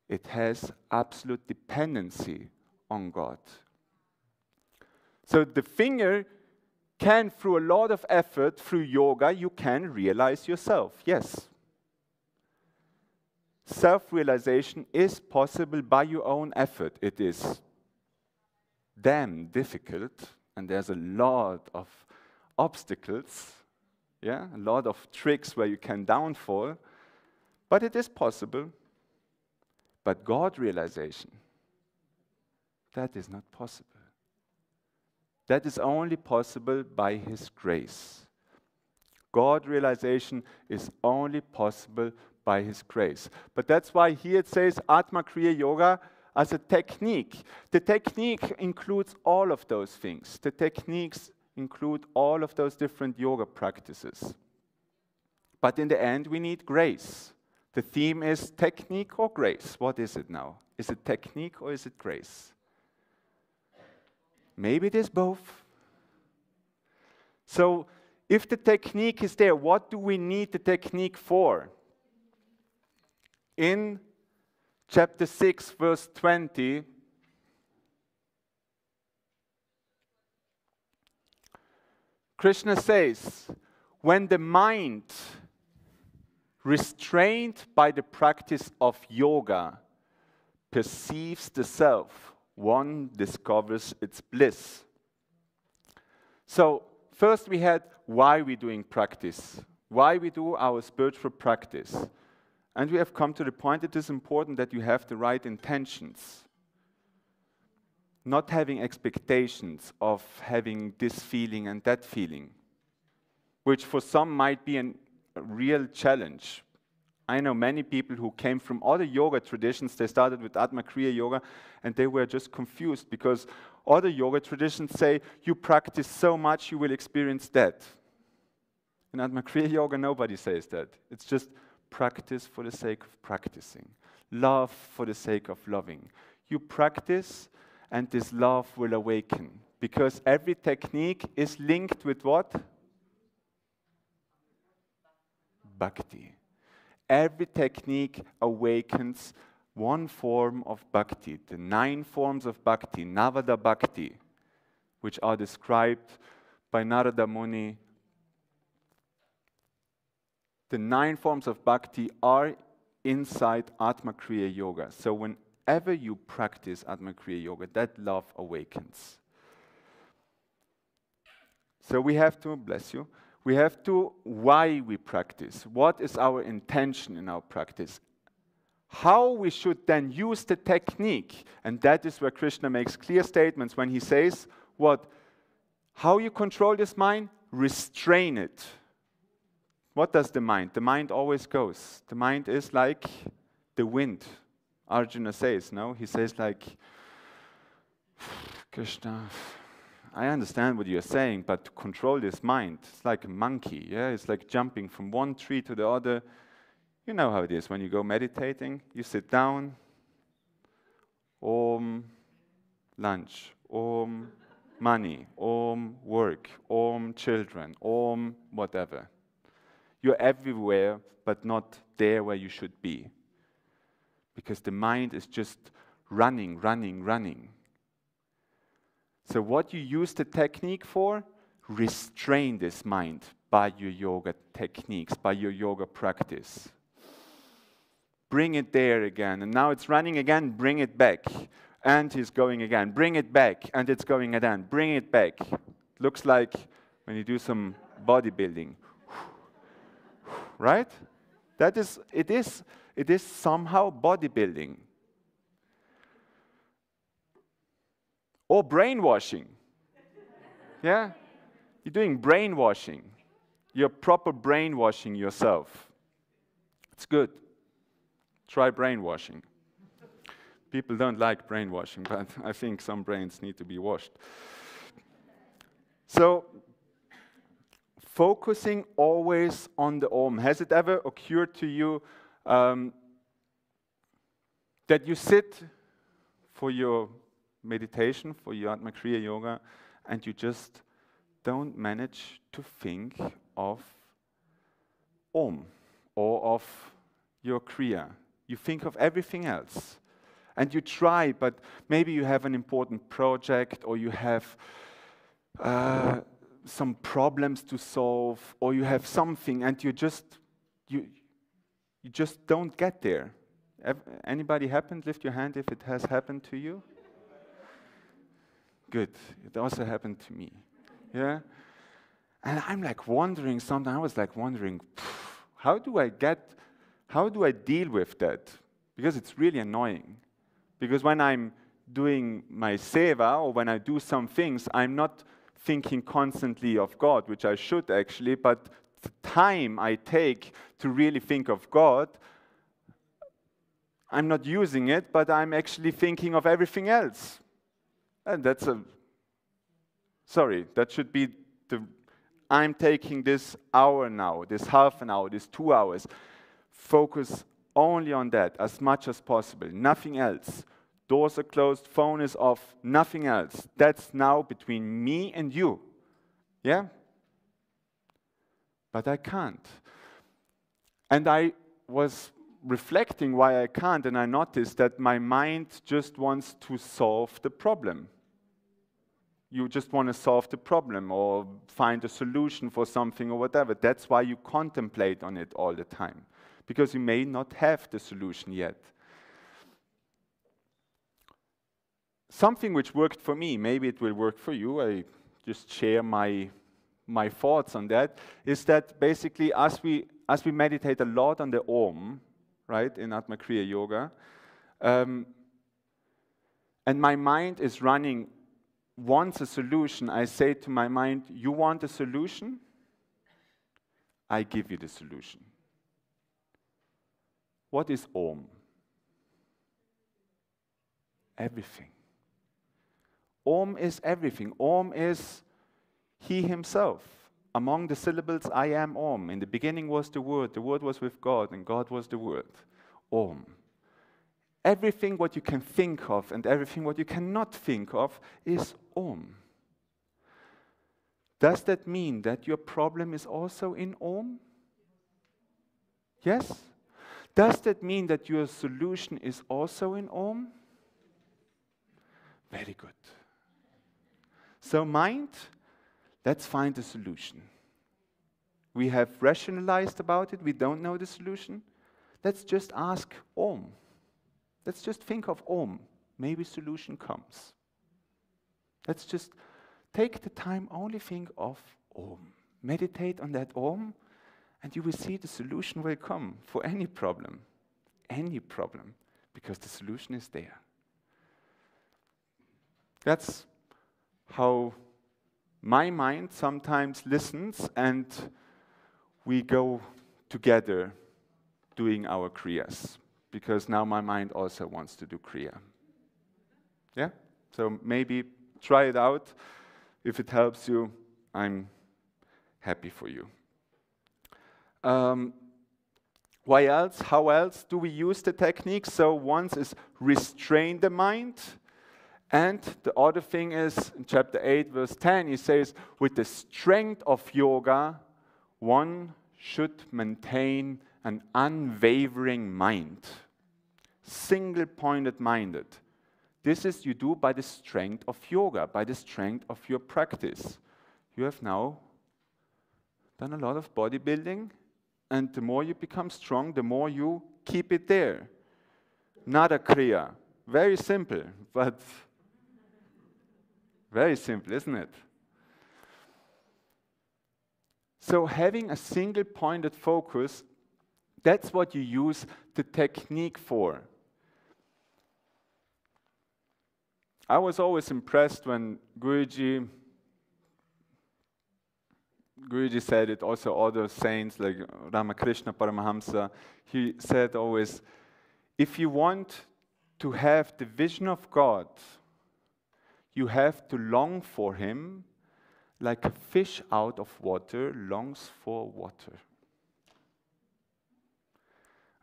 It has absolute dependency on God. So the finger can, through a lot of effort, through yoga, you can realize yourself, yes. Self-realization is possible by your own effort. It is damn difficult, and there's a lot of obstacles, yeah, a lot of tricks where you can downfall, but it is possible. But God realization, that is not possible. That is only possible by His grace. God realization is only possible by His grace. But that's why here it says Atma Kriya Yoga as a technique. The technique includes all of those things. The techniques include all of those different yoga practices. But in the end, we need grace. The theme is technique or grace. What is it now? Is it technique or is it grace? Maybe it is both. So, if the technique is there, what do we need the technique for? In chapter 6, verse 20, Krishna says, when the mind, restrained by the practice of yoga, perceives the self, one discovers its bliss. So, first we had why we're doing practice, why we do our spiritual practice. And we have come to the point it is important that you have the right intentions. Not having expectations of having this feeling and that feeling, which for some might be a real challenge. I know many people who came from other yoga traditions, they started with Atma Kriya Yoga, and they were just confused because other yoga traditions say, you practice so much, you will experience that. In Atma Kriya Yoga, nobody says that. It's just practice for the sake of practicing. Love for the sake of loving. You practice, and this love will awaken. Because every technique is linked with what? Bhakti. Every technique awakens one form of bhakti, the 9 forms of bhakti, Navada Bhakti, which are described by Narada Muni. The 9 forms of bhakti are inside Atma Kriya Yoga. So whenever you practice Atma Kriya Yoga, that love awakens. So we have to, bless you, we have to, why we practice. What is our intention in our practice? How we should then use the technique. And that is where Krishna makes clear statements when he says, what? How you control this mind? Restrain it. What does the mind? The mind always goes. The mind is like the wind. Arjuna says, no? He says like, Krishna, I understand what you're saying, but to control this mind, it's like a monkey, yeah? It's like jumping from one tree to the other. You know how it is when you go meditating, you sit down, Om, lunch, Om, money, Om, work, Om, children, Om, whatever. You're everywhere, but not there where you should be. Because the mind is just running, running, running. So what you use the technique for? Restrain this mind by your yoga techniques, by your yoga practice. Bring it there again, and now it's running again, bring it back. And it's going again, bring it back, and it's going again, bring it back. Looks like when you do some bodybuilding. Right? It is somehow bodybuilding. Or brainwashing. Yeah? You're doing brainwashing. You're proper brainwashing yourself. It's good. Try brainwashing. People don't like brainwashing, but I think some brains need to be washed. So, focusing always on the Om. Has it ever occurred to you that you sit for your meditation, for your Atma Kriya Yoga, and you just don't manage to think of Om or of your Kriya? You think of everything else. And you try, but maybe you have an important project, or you have some problems to solve, or you have something, and you just don't get there. Anybody happened? Lift your hand if it has happened to you. Good. It also happened to me. Yeah. And I'm like wondering sometimes. I was like wondering, how do I deal with that? Because it's really annoying. Because when I'm doing my seva, or when I do some things, I'm not thinking constantly of God, which I should actually, but the time I take to really think of God, I'm not using it, but I'm actually thinking of everything else. And that should be I'm taking this hour now, this half an hour, this 2 hours. Focus only on that as much as possible, nothing else. Doors are closed, phone is off, nothing else. That's now between me and you. Yeah? But I can't. And I was reflecting why I can't, and I noticed that my mind just wants to solve the problem. You just want to solve the problem or find a solution for something or whatever. That's why you contemplate on it all the time, because you may not have the solution yet. Something which worked for me, maybe it will work for you, I just share my thoughts on that, is that basically as we meditate a lot on the Om, right, in Atma Kriya Yoga, and my mind is running, wants a solution, I say to my mind, you want a solution? I give you the solution. What is Om? Everything. Om is everything. Om is He Himself. Among the syllables, I am Om. In the beginning was the Word was with God, and God was the Word. Om. Everything what you can think of and everything what you cannot think of is Om. Does that mean that your problem is also in Om? Yes? Does that mean that your solution is also in Om? Very good. So mind, let's find a solution. We have rationalized about it, we don't know the solution. Let's just ask Om. Let's just think of Om. Maybe solution comes. Let's just take the time, only think of Om. Meditate on that Om, and you will see the solution will come for any problem, because the solution is there. That's how my mind sometimes listens, and we go together doing our kriyas, because now my mind also wants to do kriya. Yeah? So maybe try it out. If it helps you, I'm happy for you. Why else? How else do we use the technique? So one is restrain the mind. And the other thing is, in chapter 8, verse 10, he says, with the strength of yoga, one should maintain an unwavering mind. Single-pointed minded. This is you do by the strength of yoga, by the strength of your practice. You have now done a lot of bodybuilding, and the more you become strong, the more you keep it there. Nada Kriya. Very simple, but very simple, isn't it? So having a single-pointed focus, that's what you use the technique for. I was always impressed when Guruji said it, also other saints like Ramakrishna Paramahamsa, he said always, if you want to have the vision of God, you have to long for Him like a fish out of water longs for water.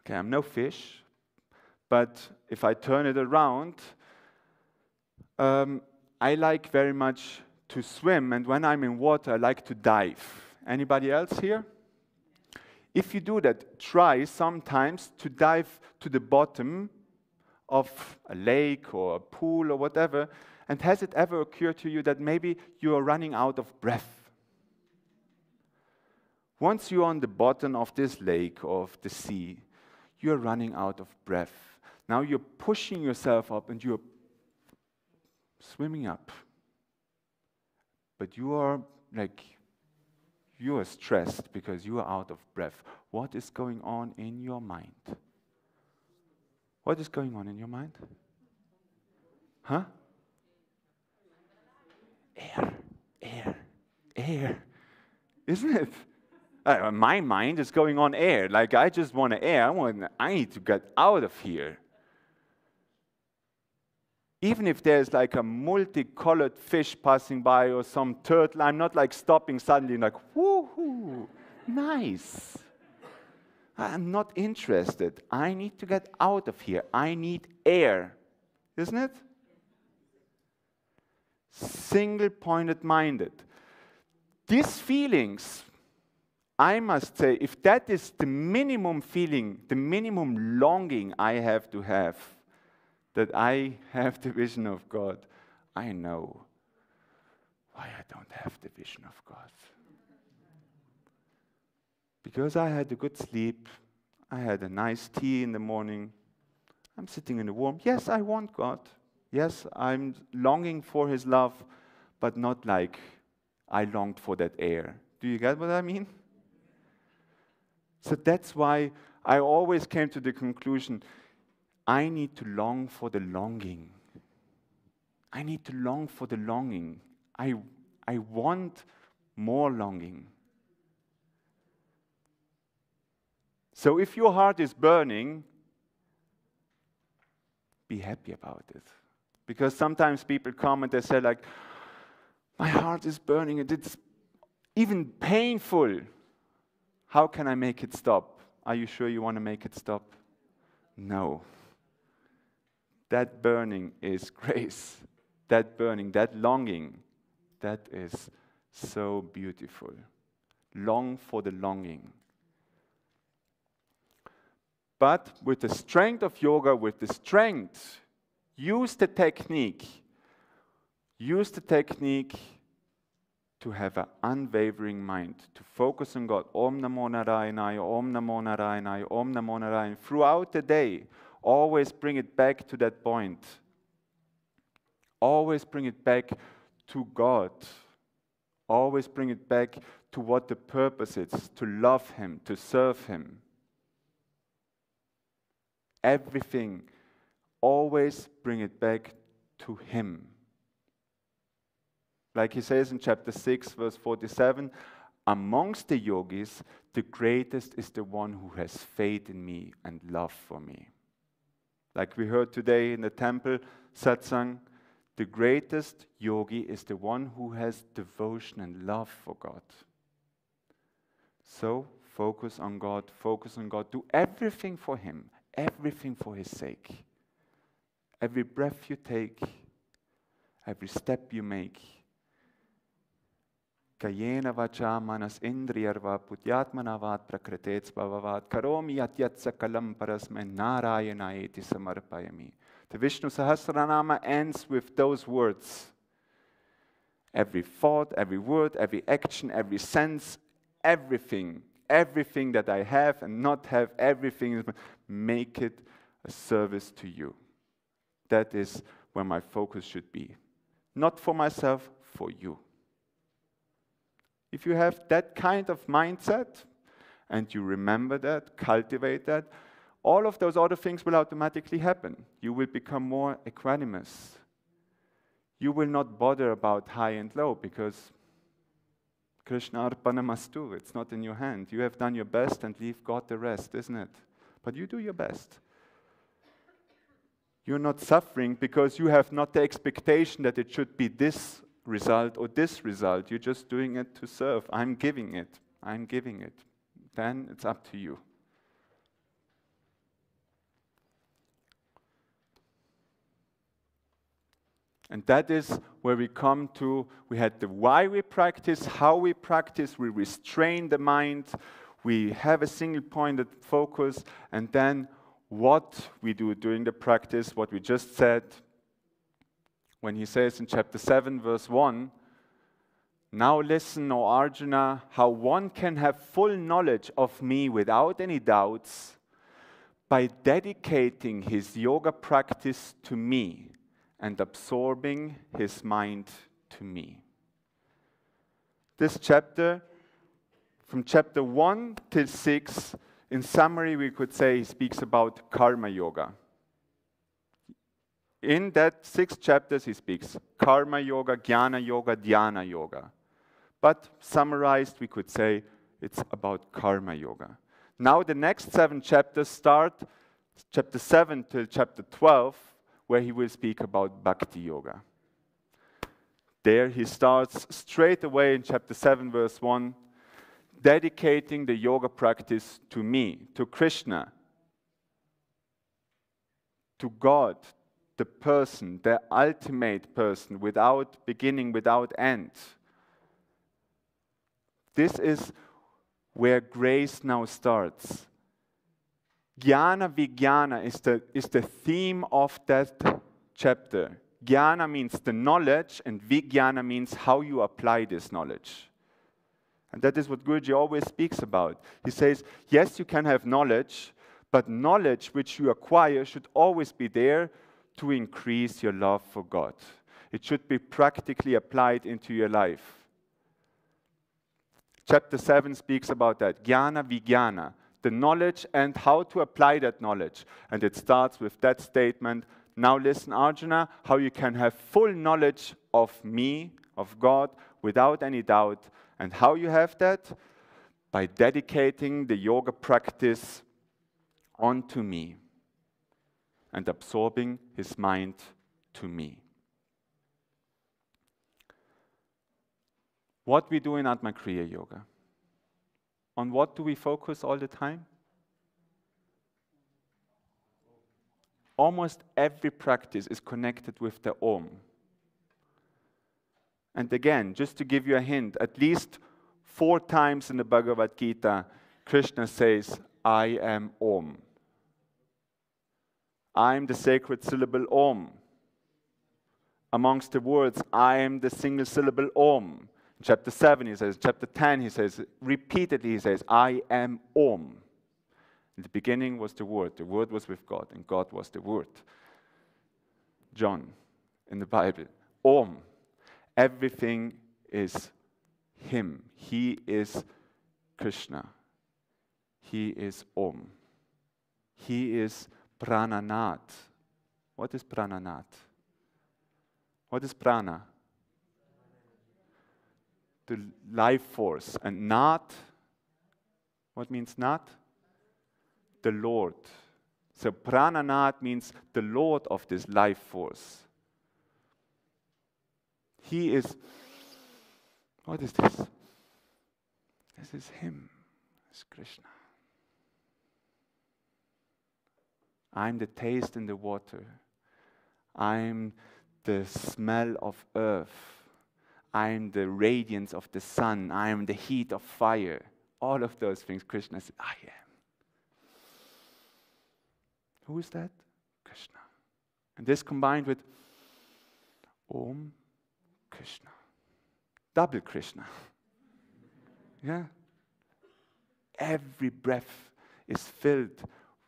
Okay, I'm no fish, but if I turn it around, I like very much to swim, and when I'm in water, I like to dive. Anybody else here? If you do that, try sometimes to dive to the bottom of a lake or a pool or whatever, and has it ever occurred to you that maybe you are running out of breath? Once you're on the bottom of this lake or of the sea, you're running out of breath. Now you're pushing yourself up and you're swimming up. But you are stressed because you are out of breath. What is going on in your mind? What is going on in your mind? Huh? Air. Isn't it? My mind is going on air. Like I just want air. I need to get out of here. Even if there's like a multicolored fish passing by or some turtle, I'm not like stopping suddenly like, woohoo, nice. I'm not interested. I need to get out of here. I need air. Isn't it? Single-pointed minded. These feelings, I must say, if that is the minimum feeling, the minimum longing I have to have, that I have the vision of God, I know why I don't have the vision of God. Because I had a good sleep, I had a nice tea in the morning, I'm sitting in the warmth. Yes, I want God. Yes, I'm longing for His love, but not like I longed for that air. Do you get what I mean? So that's why I always came to the conclusion, I need to long for the longing. I need to long for the longing. I want more longing. So if your heart is burning, be happy about it. Because sometimes people come and they say like, my heart is burning and it's even painful. How can I make it stop? Are you sure you want to make it stop? No. That burning is grace. That burning, that longing, that is so beautiful. Long for the longing. But with the strength of yoga, with the strength, use the technique. Use the technique to have an unwavering mind, to focus on God. Om Namo Narayana, Om Namo Narayana, Om Namo Narayana. Throughout the day, always bring it back to that point. Always bring it back to God. Always bring it back to what the purpose is, to love Him, to serve Him. Everything, always bring it back to Him. Like he says in chapter 6, verse 47, amongst the yogis, the greatest is the one who has faith in me and love for me. Like we heard today in the temple, satsang, the greatest yogi is the one who has devotion and love for God. So focus on God, focus on God. Do everything for Him, everything for His sake. Every breath you take, every step you make. Kayena vacha manas indriyarva putyatmanavat prakritets bhavavat karomi yatyatsa kalam parasme narayana eti samarpayami. The Vishnu Sahasranama ends with those words. Every thought, every word, every action, every sense, everything that I have and not have, everything, make it a service to you. That is where my focus should be. Not for myself, for you. If you have that kind of mindset, and you remember that, cultivate that, all of those other things will automatically happen. You will become more equanimous. You will not bother about high and low, because Krishna Arpana Mastu, it's not in your hand. You have done your best and leave God the rest, isn't it? But you do your best. You're not suffering because you have not the expectation that it should be this result or this result. You're just doing it to serve. I'm giving it. I'm giving it. Then it's up to you. And that is where we come to, we had the why we practice, how we practice, we restrain the mind, we have a single pointed focus, and then what we do during the practice, what we just said, when he says in chapter 7, verse 1, now listen, O Arjuna, how one can have full knowledge of me without any doubts by dedicating his yoga practice to me and absorbing his mind to me. This chapter, from chapter 1 till 6, in summary, we could say he speaks about karma yoga. In that 6 chapters, he speaks karma yoga, jnana yoga, dhyana yoga. But summarized, we could say it's about karma yoga. Now the next 7 chapters start, chapter 7 till chapter 12, where he will speak about bhakti yoga. There he starts straight away in chapter 7, verse 1, dedicating the yoga practice to me, to Krishna, to God, the person, the ultimate person, without beginning, without end. This is where grace now starts. Jnana Vijnana is the theme of that chapter. Jnana means the knowledge, and Vijnana means how you apply this knowledge. And that is what Guruji always speaks about. He says, yes, you can have knowledge, but knowledge which you acquire should always be there to increase your love for God. It should be practically applied into your life. Chapter 7 speaks about that, Jnana Vijnana, the knowledge and how to apply that knowledge. And it starts with that statement, now listen, Arjuna, how you can have full knowledge of me, of God, without any doubt. And how you have that? By dedicating the yoga practice onto me and absorbing his mind to me. What we do in Atma Kriya Yoga. On what do we focus all the time? Almost every practice is connected with the Om. And again, just to give you a hint, at least 4 times in the Bhagavad Gita, Krishna says, I am Om. I am the sacred syllable Om. Amongst the words, I am the single syllable Om. In chapter 7 he says, chapter 10 he says, repeatedly he says, I am Om. In the beginning was the Word was with God, and God was the Word. John, in the Bible, Om. Everything is Him. He is Krishna. He is Om. He is Prananat. What is Prananat? What is Prana? The life force. And Nat, what means Nat? The Lord. So Prananat means the Lord of this life force. He is, what is this? This is Him. It's Krishna. I'm the taste in the water. I'm the smell of earth. I'm the radiance of the sun. I am the heat of fire. All of those things, Krishna said, I am. Who is that? Krishna. And this combined with Om Krishna. Double Krishna. Yeah. Every breath is filled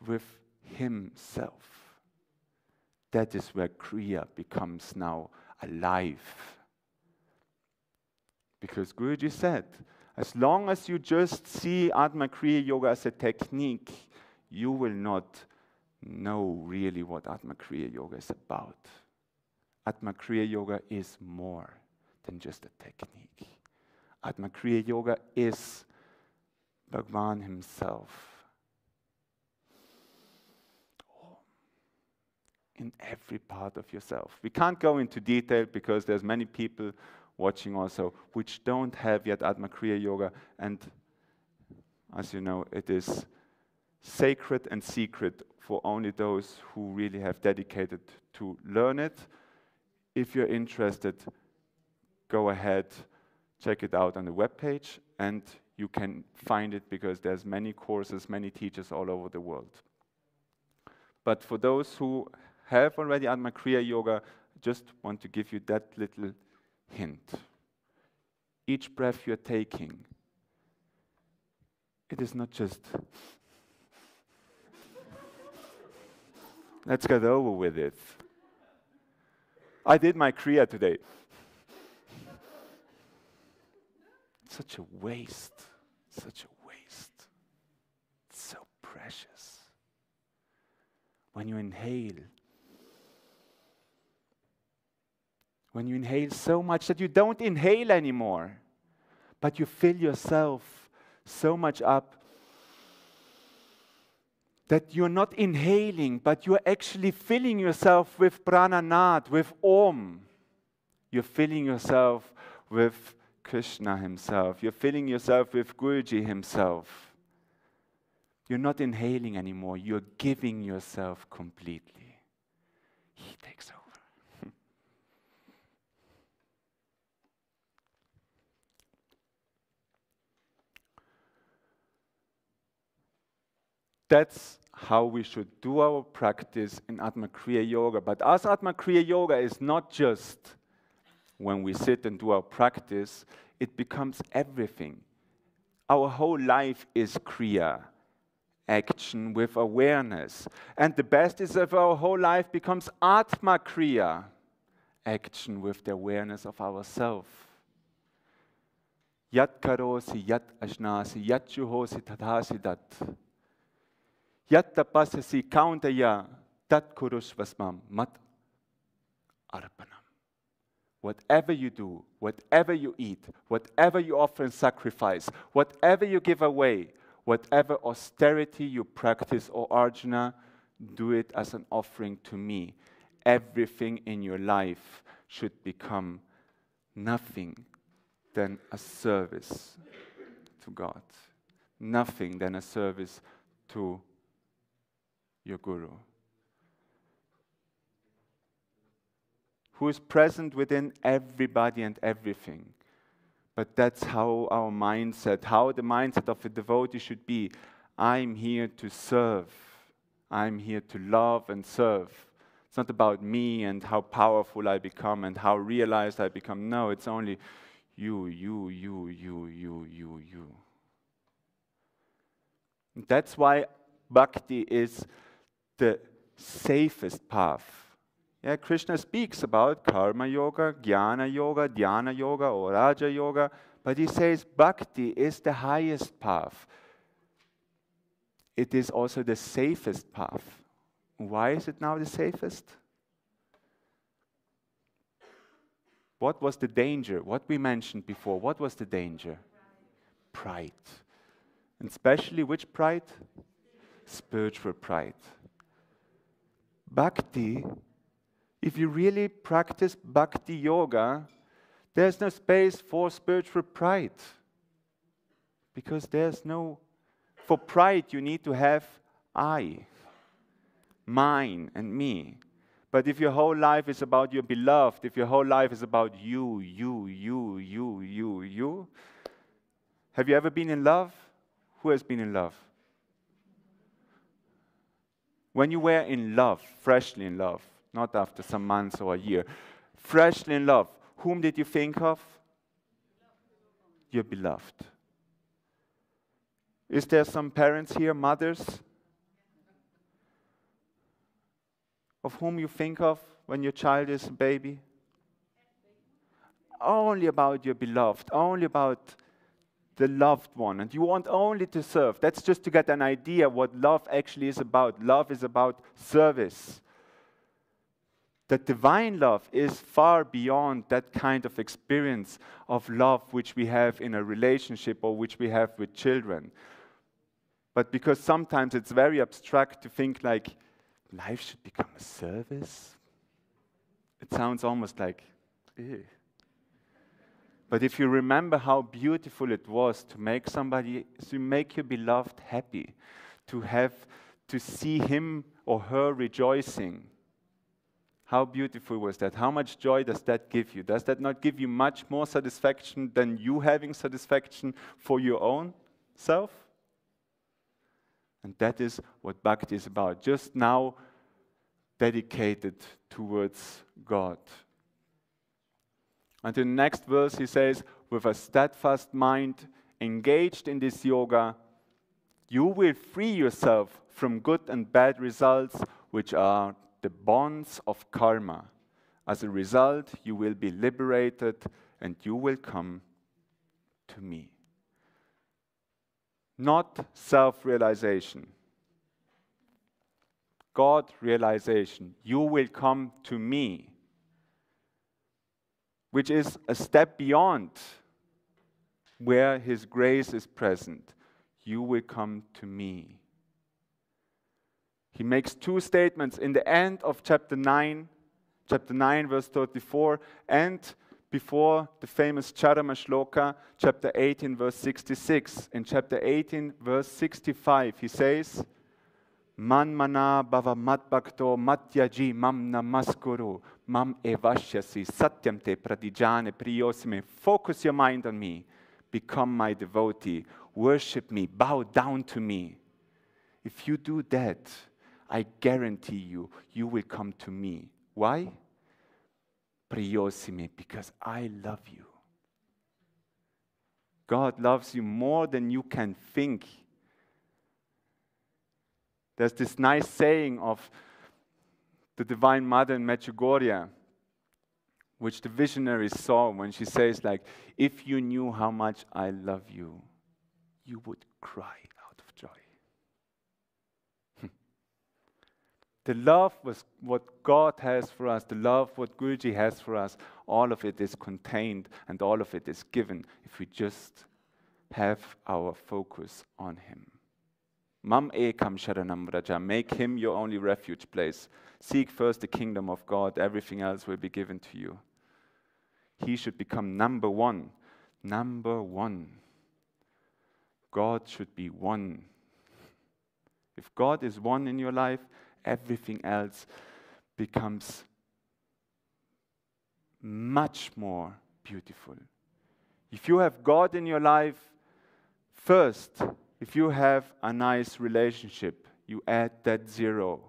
with himself. That is where Kriya becomes now alive. Because Guruji said, as long as you just see Atma Kriya Yoga as a technique, you will not know really what Atma Kriya Yoga is about. Atma Kriya Yoga is more than just a technique. Atma Kriya Yoga is Bhagwan himself. In every part of yourself. We can't go into detail because there's many people watching also which don't have yet Atma Kriya Yoga, and as you know, it is sacred and secret for only those who really have dedicated to learn it. If you're interested, go ahead, check it out on the webpage, and you can find it because there's many courses, many teachers all over the world. But for those who have already Atma Kriya Yoga, just want to give you that little hint. Each breath you're taking, it is not just, let's get over with it. I did my Kriya today. Such a waste, such a waste. It's so precious. When you inhale so much that you don't inhale anymore, but you fill yourself so much up that you're not inhaling, but you're actually filling yourself with prananat, with Om. You're filling yourself with Krishna himself. You're filling yourself with Guruji himself. You're not inhaling anymore. You're giving yourself completely. He takes over. That's how we should do our practice in Atma Kriya Yoga. But as Atma Kriya Yoga is not just when we sit and do our practice, it becomes everything. Our whole life is Kriya, action with awareness. And the best is if our whole life becomes Atma Kriya, action with the awareness of ourself. Yat karosi, yat ashnasi, yat juhosi tadhasi dat. Yat tapasasi kauntaya, tat kurushvasmam mat arpanam. Whatever you do, whatever you eat, whatever you offer in sacrifice, whatever you give away, whatever austerity you practice, O Arjuna, do it as an offering to me. Everything in your life should become nothing than a service to God. Nothing than a service to your Guru, who is present within everybody and everything. But that's how our mindset, how the mindset of a devotee should be. I'm here to serve. I'm here to love and serve. It's not about me and how powerful I become and how realized I become. No, it's only you. That's why bhakti is the safest path. Yeah, Krishna speaks about karma yoga, jnana yoga, dhyana yoga, or raja yoga, but he says bhakti is the highest path. It is also the safest path. Why is it now the safest? What was the danger? What we mentioned before, what was the danger? Pride. And especially which pride? Spiritual pride. Bhakti, if you really practice bhakti yoga, there's no space for spiritual pride. Because there's no For pride, you need to have I, mine, and me. But if your whole life is about your beloved, if your whole life is about you, have you ever been in love? Who has been in love? When you were in love, freshly in love, not after some months or a year, freshly in love, whom did you think of? Your beloved. Is there some parents here, mothers, of whom you think of when your child is a baby? Only about your beloved, only about the loved one, and you want only to serve. That's just to get an idea what love actually is about. Love is about service. The divine love is far beyond that kind of experience of love which we have in a relationship or which we have with children. But because sometimes it's very abstract to think like, life should become a service. It sounds almost like, ew. But if you remember how beautiful it was to make somebody, to make your beloved happy, to see him or her rejoicing, how beautiful was that? How much joy does that give you? Does that not give you much more satisfaction than you having satisfaction for your own self? And that is what Bhakti is about, just now dedicated towards God. And in the next verse he says, with a steadfast mind engaged in this yoga, you will free yourself from good and bad results, which are the bonds of karma. As a result, you will be liberated and you will come to me. Not self-realization. God realization. You will come to me. Which is a step beyond where His grace is present. You will come to me. He makes two statements in the end of chapter 9 verse 34, and before the famous Charama Shloka, chapter 18 verse 66. In chapter 18 verse 65 he says, Man mana bhava mat bhakto matyaji mam namaskuru mam evashyasi satyam te pradijane priyosime. Focus your mind on me. Become my devotee. Worship me. Bow down to me. If you do that, I guarantee you, you will come to me. Why? Priyosime, because I love you. God loves you more than you can think. There's this nice saying of the Divine Mother in Medjugorje, which the visionary saw when she says like, if you knew how much I love you, you would cry out of joy. The love was what God has for us, the love what Guruji has for us, all of it is contained and all of it is given if we just have our focus on Him. Mam ekam sharanam vraja. Make Him your only refuge place. Seek first the kingdom of God. Everything else will be given to you. He should become number one. Number one. God should be one. If God is one in your life, everything else becomes much more beautiful. If you have God in your life, first, if you have a nice relationship, you add that 0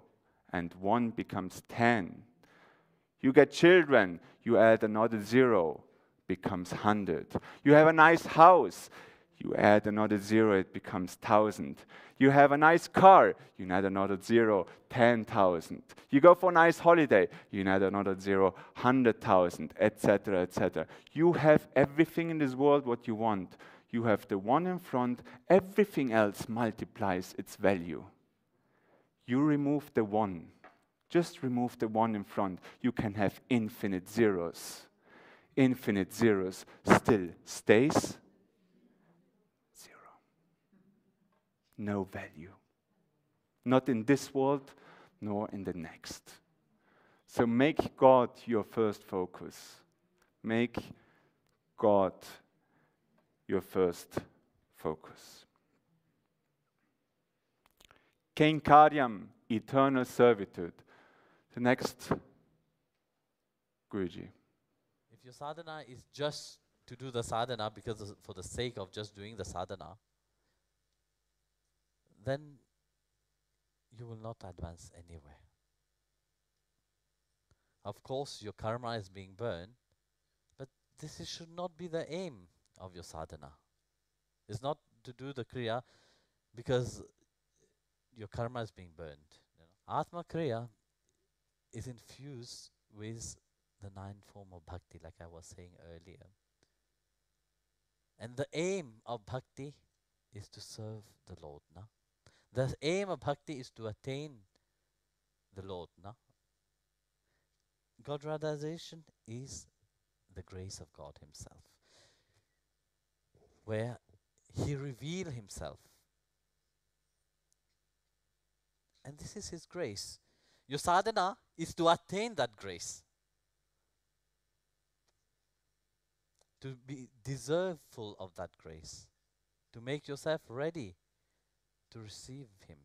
and 1 becomes 10. You get children, you add another 0, becomes 100. You have a nice house, you add another 0, it becomes 1,000. You have a nice car, you add another 0, 10,000. You go for a nice holiday, you add another 0, 100,000, etc., etc. You have everything in this world what you want. You have the one in front, everything else multiplies its value. You remove the one, just remove the one in front. You can have infinite zeros. Infinite zeros still stays 0. No value. Not in this world, nor in the next. So make God your first focus. Make God your first focus. Kainkariam, eternal servitude. The next, Guruji. If your sadhana is just to do the sadhana because for the sake of just doing the sadhana, then you will not advance anywhere. Of course, your karma is being burned, but should not be the aim of your sadhana. It's not to do the kriya because your karma is being burned. Atma Kriya is infused with the 9th form of bhakti, like I was saying earlier. And the aim of bhakti is to serve the Lord. No? The aim of bhakti is to attain the Lord. No? God realization is the grace of God Himself, where He reveals Himself. And this is His grace. Your sadhana is to attain that grace, to be deserveful of that grace, to make yourself ready to receive Him.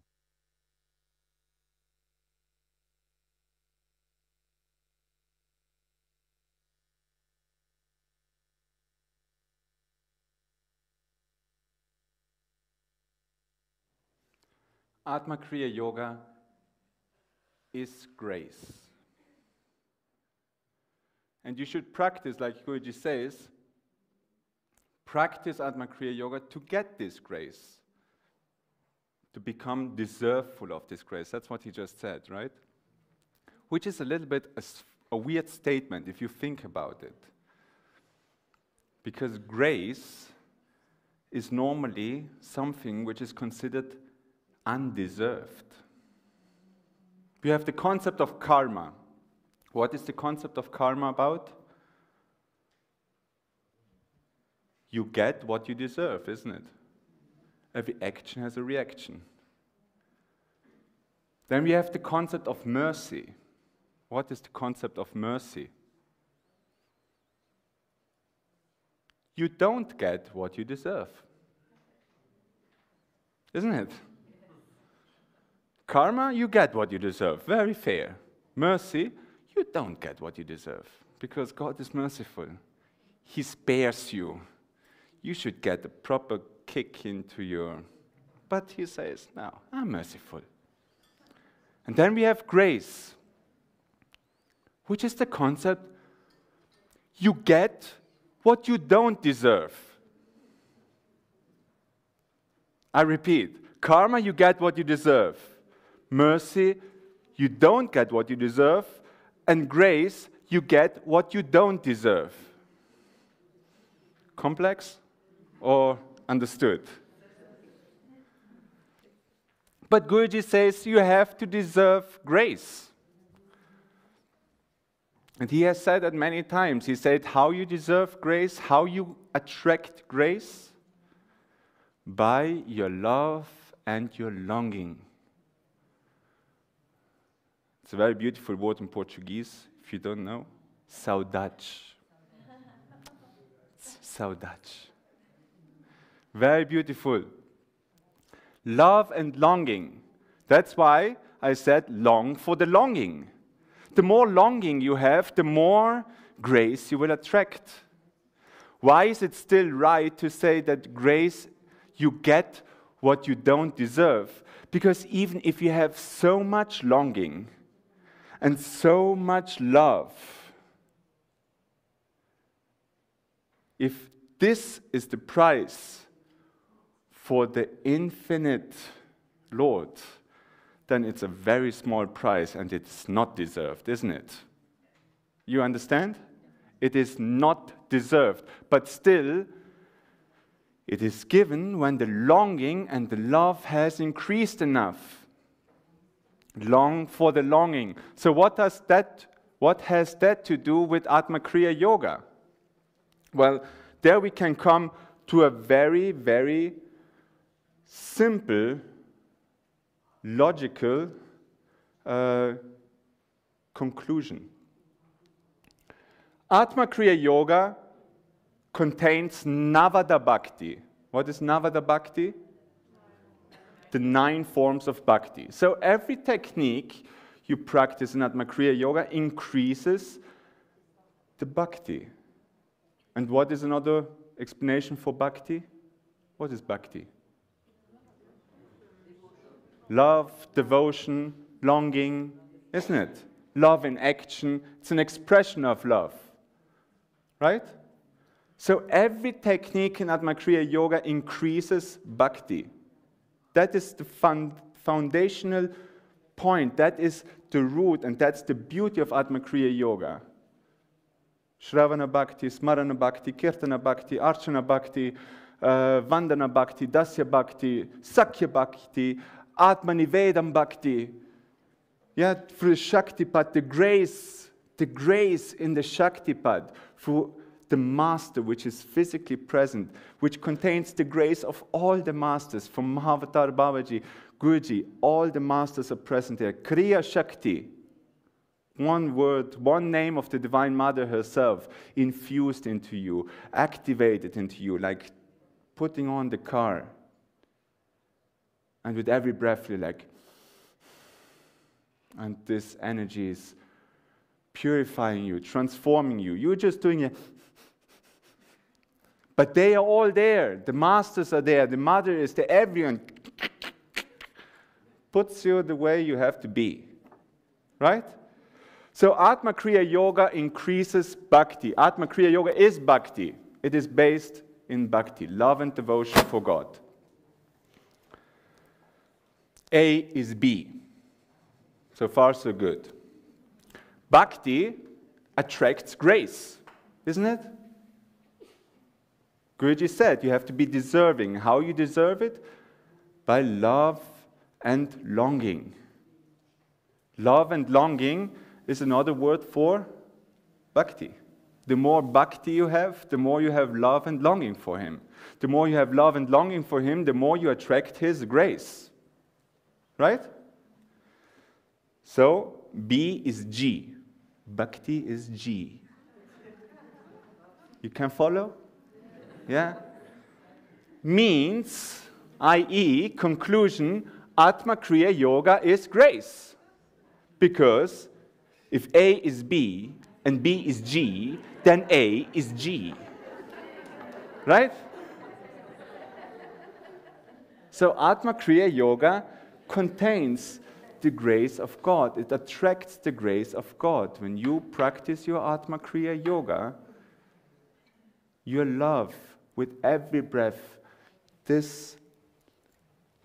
Atma Kriya Yoga is grace. And you should practice, like Guruji says, practice Atma Kriya Yoga to get this grace, to become deserveful of this grace. That's what he just said, right? Which is a little bit a weird statement if you think about it. Because grace is normally something which is considered undeserved. We have the concept of karma. What is the concept of karma about? You get what you deserve, isn't it? Every action has a reaction. Then we have the concept of mercy. What is the concept of mercy? You don't get what you deserve. Isn't it? Karma, you get what you deserve. Very fair. Mercy, you don't get what you deserve. Because God is merciful. He spares you. You should get a proper kick into your... But He says, no, I'm merciful. And then we have grace, which is the concept you get what you don't deserve. I repeat, karma, you get what you deserve. Mercy, you don't get what you deserve. And grace, you get what you don't deserve. Complex or understood? But Guruji says you have to deserve grace. And he has said that many times. He said how you deserve grace, how you attract grace, by your love and your longing. It's a very beautiful word in Portuguese, if you don't know. Saudade. Saudade. Very beautiful. Love and longing. That's why I said long for the longing. The more longing you have, the more grace you will attract. Why is it still right to say that grace, you get what you don't deserve? Because even if you have so much longing and so much love, if this is the price for the infinite Lord, then it's a very small price and it's not deserved, isn't it? You understand? It is not deserved, but still, it is given when the longing and the love has increased enough. Long for the longing. So what has that to do with Atma Kriya Yoga? Well, there we can come to a very, very simple, logical conclusion. Atma Kriya Yoga contains Navada Bhakti. What is Navada Bhakti? the 9 forms of bhakti. So every technique you practice in Atma Kriya Yoga increases the bhakti. And what is another explanation for bhakti? What is bhakti? Love, devotion, longing, isn't it? Love in action. It's an expression of love. Right? So every technique in Atma Kriya Yoga increases bhakti. That is the foundational point. That is the root, and that's the beauty of Atma Kriya Yoga. Shravana Bhakti, Smarana Bhakti, Kirtana Bhakti, Archana Bhakti, Vandana Bhakti, Dasya Bhakti, Sakya Bhakti, Atma Nivedam Bhakti. Yeah, through Shaktipad, the grace in the Shaktipad, through the master which is physically present, which contains the grace of all the masters, from Mahavatar, Babaji, Guruji, all the masters are present there. Kriya Shakti, one word, one name of the Divine Mother herself, infused into you, activated into you, like putting on the car. And with every breath, you're like, and this energy is purifying you, transforming you. You're just doing it. But they are all there. The masters are there. The mother is there. Everyone puts you the way you have to be. Right? So Atma Kriya Yoga increases bhakti. Atma Kriya Yoga is bhakti. It is based in bhakti, love and devotion for God. A is B. So far, so good. Bhakti attracts grace, isn't it? Guruji said you have to be deserving. How you deserve it? By love and longing. Love and longing is another word for bhakti. The more bhakti you have, the more you have love and longing for Him. The more you have love and longing for Him, the more you attract His grace. Right? So, B is G. Bhakti is G. You can follow? Yeah? Means, i.e., conclusion, Atma Kriya Yoga is grace. Because if A is B and B is G, then A is G. Right? So Atma Kriya Yoga contains the grace of God. It attracts the grace of God. When you practice your Atma Kriya Yoga, your love with every breath, this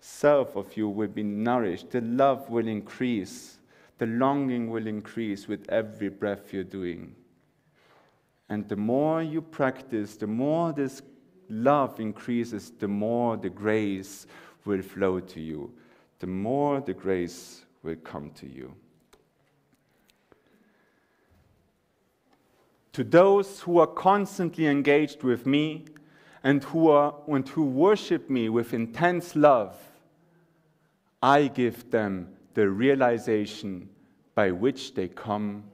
self of you will be nourished. The love will increase. The longing will increase with every breath you're doing. And the more you practice, the more this love increases, the more the grace will flow to you. The more the grace will come to you. To those who are constantly engaged with me and who worship me with intense love, I give them the realization by which they come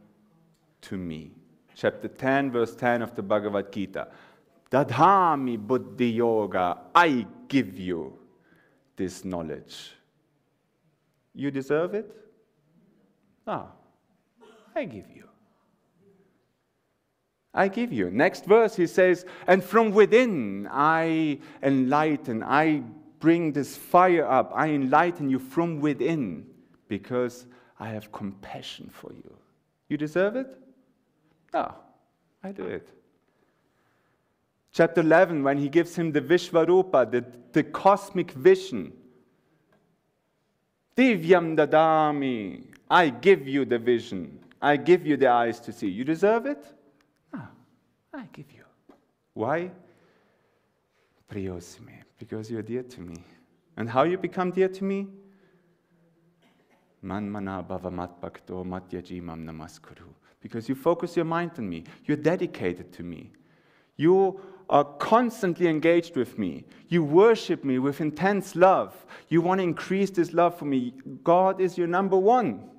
to me. Chapter 10, verse 10 of the Bhagavad Gita. Dadhami buddhi yoga, I give you this knowledge. You deserve it? Ah, I give you. I give you. Next verse he says, and from within I enlighten, I bring this fire up, I enlighten you from within because I have compassion for you. You deserve it? No, I do it. Chapter 11, when he gives him the Vishvarupa, the cosmic vision. Divyam dadami, I give you the vision. I give you the eyes to see. You deserve it? No, I give you. Why? Priyosime, because you're dear to me. And how you become dear to me? Manmana bhava matbhakto matyajimam namaskuru. Because you focus your mind on me. You're dedicated to me. You are constantly engaged with me. You worship me with intense love. You want to increase this love for me. God is your number one.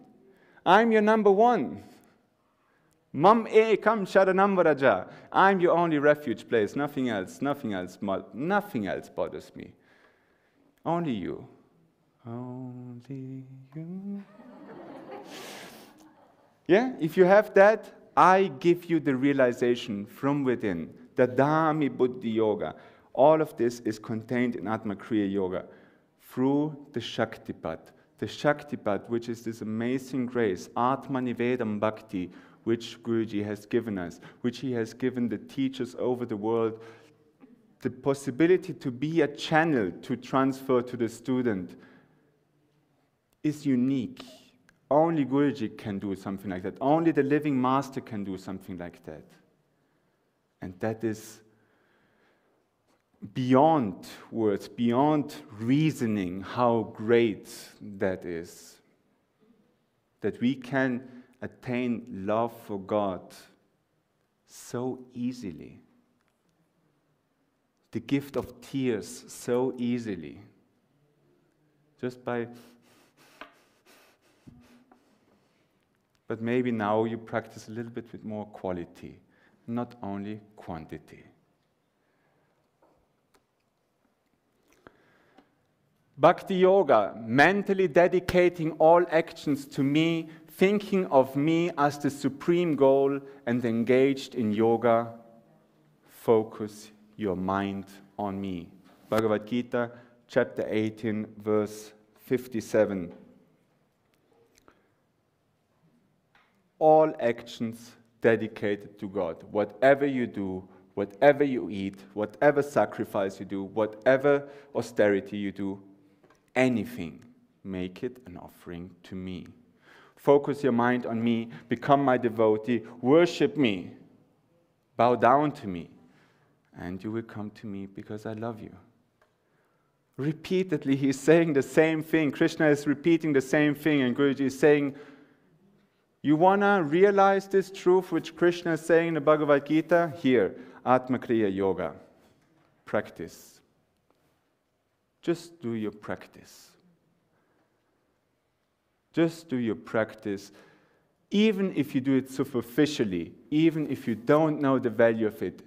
I'm your number one. Mam ekam sharanam vraja. I'm your only refuge place. Nothing else bothers me. Only you. only you. Yeah, if you have that, I give you the realization from within. Dadami Buddhi Yoga. All of this is contained in Atma Kriya Yoga through the Shaktipat. The Shaktipat, which is this amazing grace, Atma Nivedam Bhakti, which Guruji has given us, which he has given the teachers over the world, the possibility to be a channel to transfer to the student is unique. Only Guruji can do something like that. Only the living master can do something like that. And that is beyond words, beyond reasoning, how great that is. That we can attain love for God so easily. The gift of tears so easily. Just by... But maybe now you practice a little bit with more quality, not only quantity. Bhakti Yoga, mentally dedicating all actions to me, thinking of me as the supreme goal, and engaged in yoga, focus your mind on me. Bhagavad Gita, chapter 18, verse 57. All actions dedicated to God. Whatever you do, whatever you eat, whatever sacrifice you do, whatever austerity you do, anything, make it an offering to me. Focus your mind on me, become my devotee, worship me, bow down to me, and you will come to me because I love you. Repeatedly, he's saying the same thing. Krishna is repeating the same thing, and Guruji is saying, you want to realize this truth which Krishna is saying in the Bhagavad Gita? Here, Atma Kriya Yoga. Practice. Just do your practice. Just do your practice. Even if you do it superficially, even if you don't know the value of it,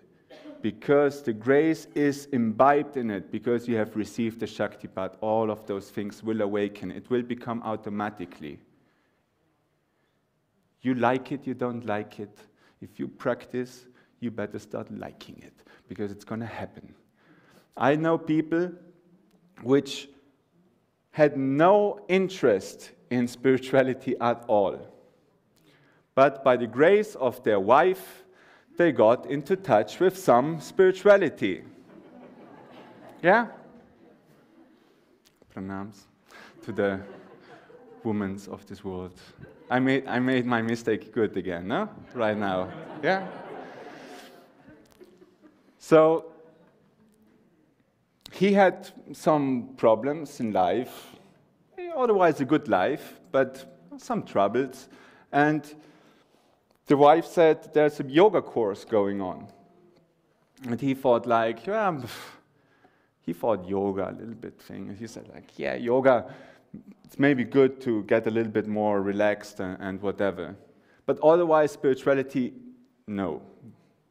because the grace is imbibed in it, because you have received the Shaktipat, all of those things will awaken. It will become automatically. You like it, you don't like it. If you practice, you better start liking it, because it's going to happen. I know people which had no interest in spirituality at all. But by the grace of their wife, they got into touch with some spirituality. Yeah? Pranams to the women of this world. I made my mistake good again, no? Right now. Yeah? So, he had some problems in life, otherwise a good life, but some troubles. And the wife said, there's a yoga course going on. And he thought like, yeah, he thought yoga a little bit thing. And he said like, yeah, yoga, it's maybe good to get a little bit more relaxed and whatever. But otherwise, spirituality, no.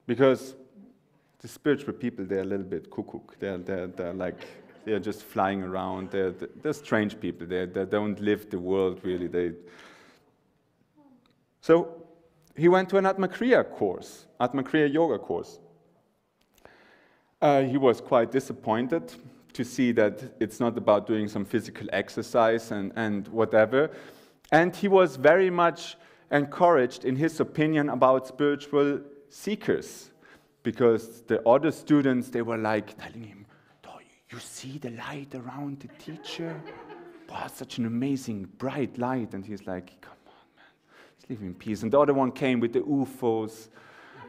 Because the spiritual people, they're a little bit cuckoo. They're like, they're just flying around. They're strange people. They don't live the world, really. So he went to an Atma Kriya course, Atma Kriya Yoga course. He was quite disappointed to see that it's not about doing some physical exercise and whatever. And he was very much encouraged in his opinion about spiritual seekers, because the other students, they were like telling him, oh, you see the light around the teacher? Wow, such an amazing bright light. And he's like, come on, man, let's live in peace. And the other one came with the UFOs,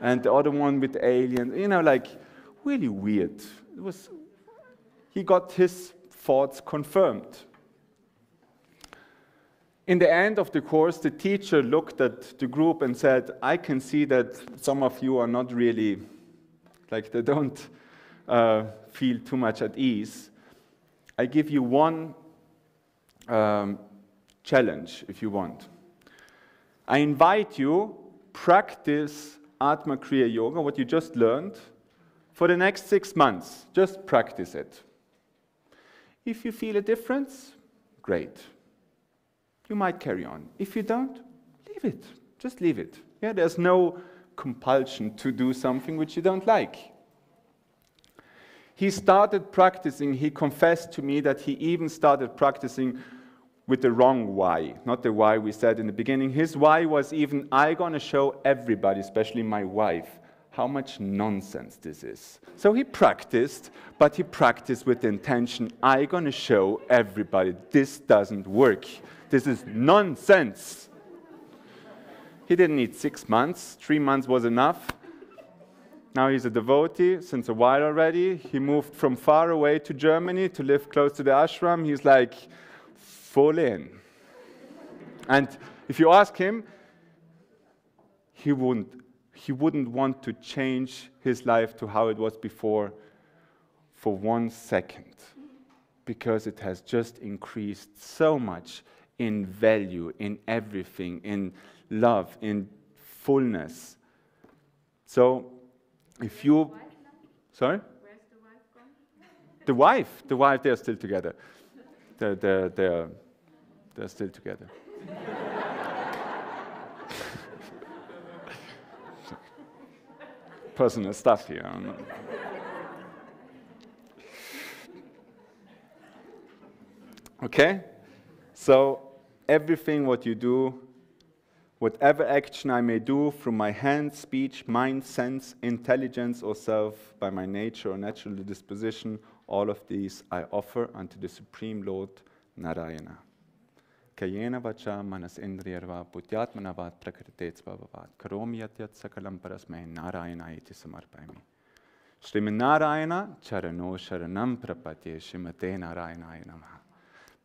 and the other one with the aliens, like really weird. He got his thoughts confirmed. In the end of the course, the teacher looked at the group and said, I can see that some of you are not really, like they don't feel too much at ease. I give you one challenge, if you want. I invite you, practice Atma Kriya Yoga, what you just learned, for the next 6 months. Just practice it. If you feel a difference, great. You might carry on. If you don't, leave it. Just leave it. Yeah, there's no compulsion to do something which you don't like. He started practicing, he confessed to me that he even started practicing with the wrong why, not the why we said in the beginning. His why was even, I'm going to show everybody, especially my wife, how much nonsense this is. So he practiced, but he practiced with the intention, I'm going to show everybody this doesn't work. This is nonsense. He didn't need 6 months. 3 months was enough. Now he's a devotee since a while already. He moved from far away to Germany to live close to the ashram. He's like, full in. And if you ask him, he wouldn't want to change his life to how it was before for 1 second, because it has just increased so much in value, in everything, in love, in fullness. So, if you... Sorry? Where's the wife gone? The wife, they're still together. They're still together. Personal stuff here. Okay? So, everything what you do, whatever action I may do through my hand, speech, mind, sense, intelligence, or self, by my nature or natural disposition, all of these I offer unto the Supreme Lord Narayana. Kayena vacha manas indriyarva putyatmanavat prakritetsvavavat karomi yatyat sakalam parasmai Narayana iti samarpayami. Shriman Narayana charano sharanam prapatye shrimate Narayanaya namaha.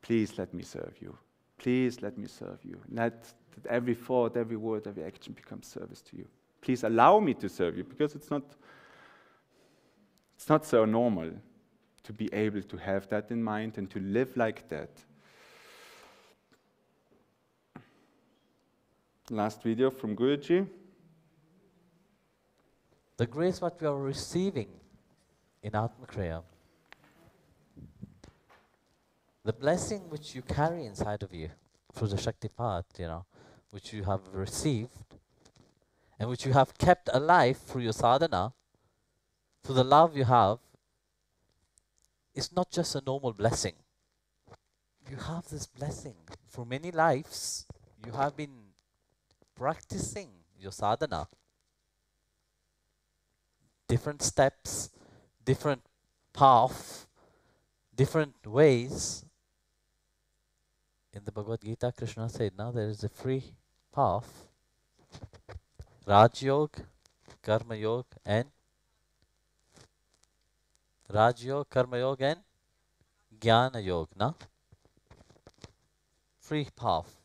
Please let me serve you. Please let me serve you. Let every thought, every word, every action become service to you. Please allow me to serve you, because it's not so normal to be able to have that in mind and to live like that. Last video from Guruji. The grace what we are receiving in Atma Kriya, the blessing which you carry inside of you through the Shakti path, which you have received and which you have kept alive through your sadhana, through the love you have, is not just a normal blessing. You have this blessing. For many lives, you have been practicing your sadhana. Different steps, different paths, different ways. In the Bhagavad Gita, Krishna said, now there is a free path. Raj Yoga, Karma Yoga, and Raj Yoga, Karma Yoga, and Jnana Yoga. No? Free path.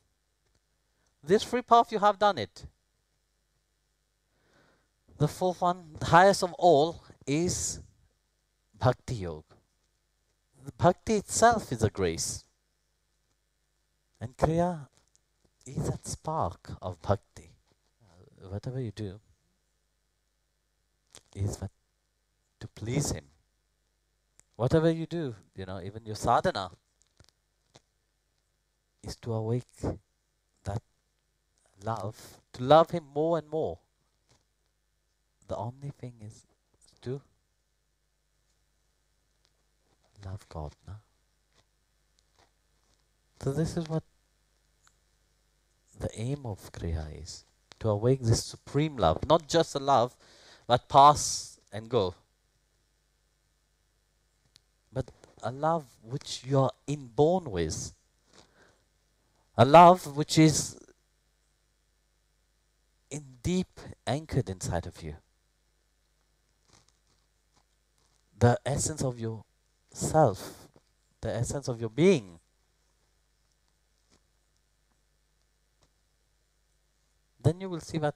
This free path, you have done it. The fourth one, the highest of all, is Bhakti Yoga. The Bhakti itself is a grace. And Kriya is that spark of Bhakti. Whatever you do is to please Him. Whatever you do, even your sadhana, is to awake that love, to love Him more and more. The only thing is to love God. No? So this is what the aim of Kriya is. To awake this supreme love. Not just a love that pass and go. But a love which you are inborn with. A love which is deep anchored inside of you. The essence of your self. The essence of your being. Then you will see what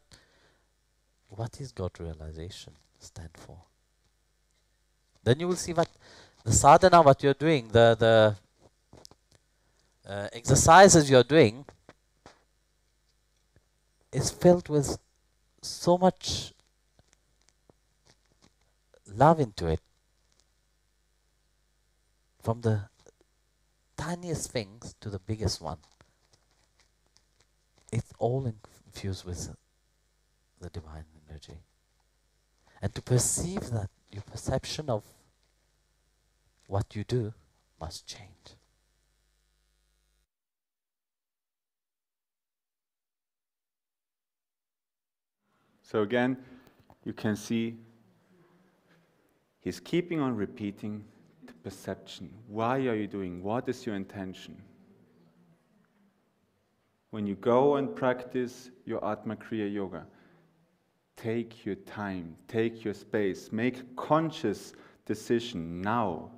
is God realization stand for. Then you will see what the sadhana, what you're doing, the exercises you're doing, is filled with so much love into it. From the tiniest things to the biggest one. It's all infused with the divine energy. And to perceive that, your perception of what you do must change. So again, you can see he's keeping on repeating the perception. Why are you doing? What is your intention? When you go and practice your Atma Kriya Yoga, take your time, take your space, make a conscious decision now.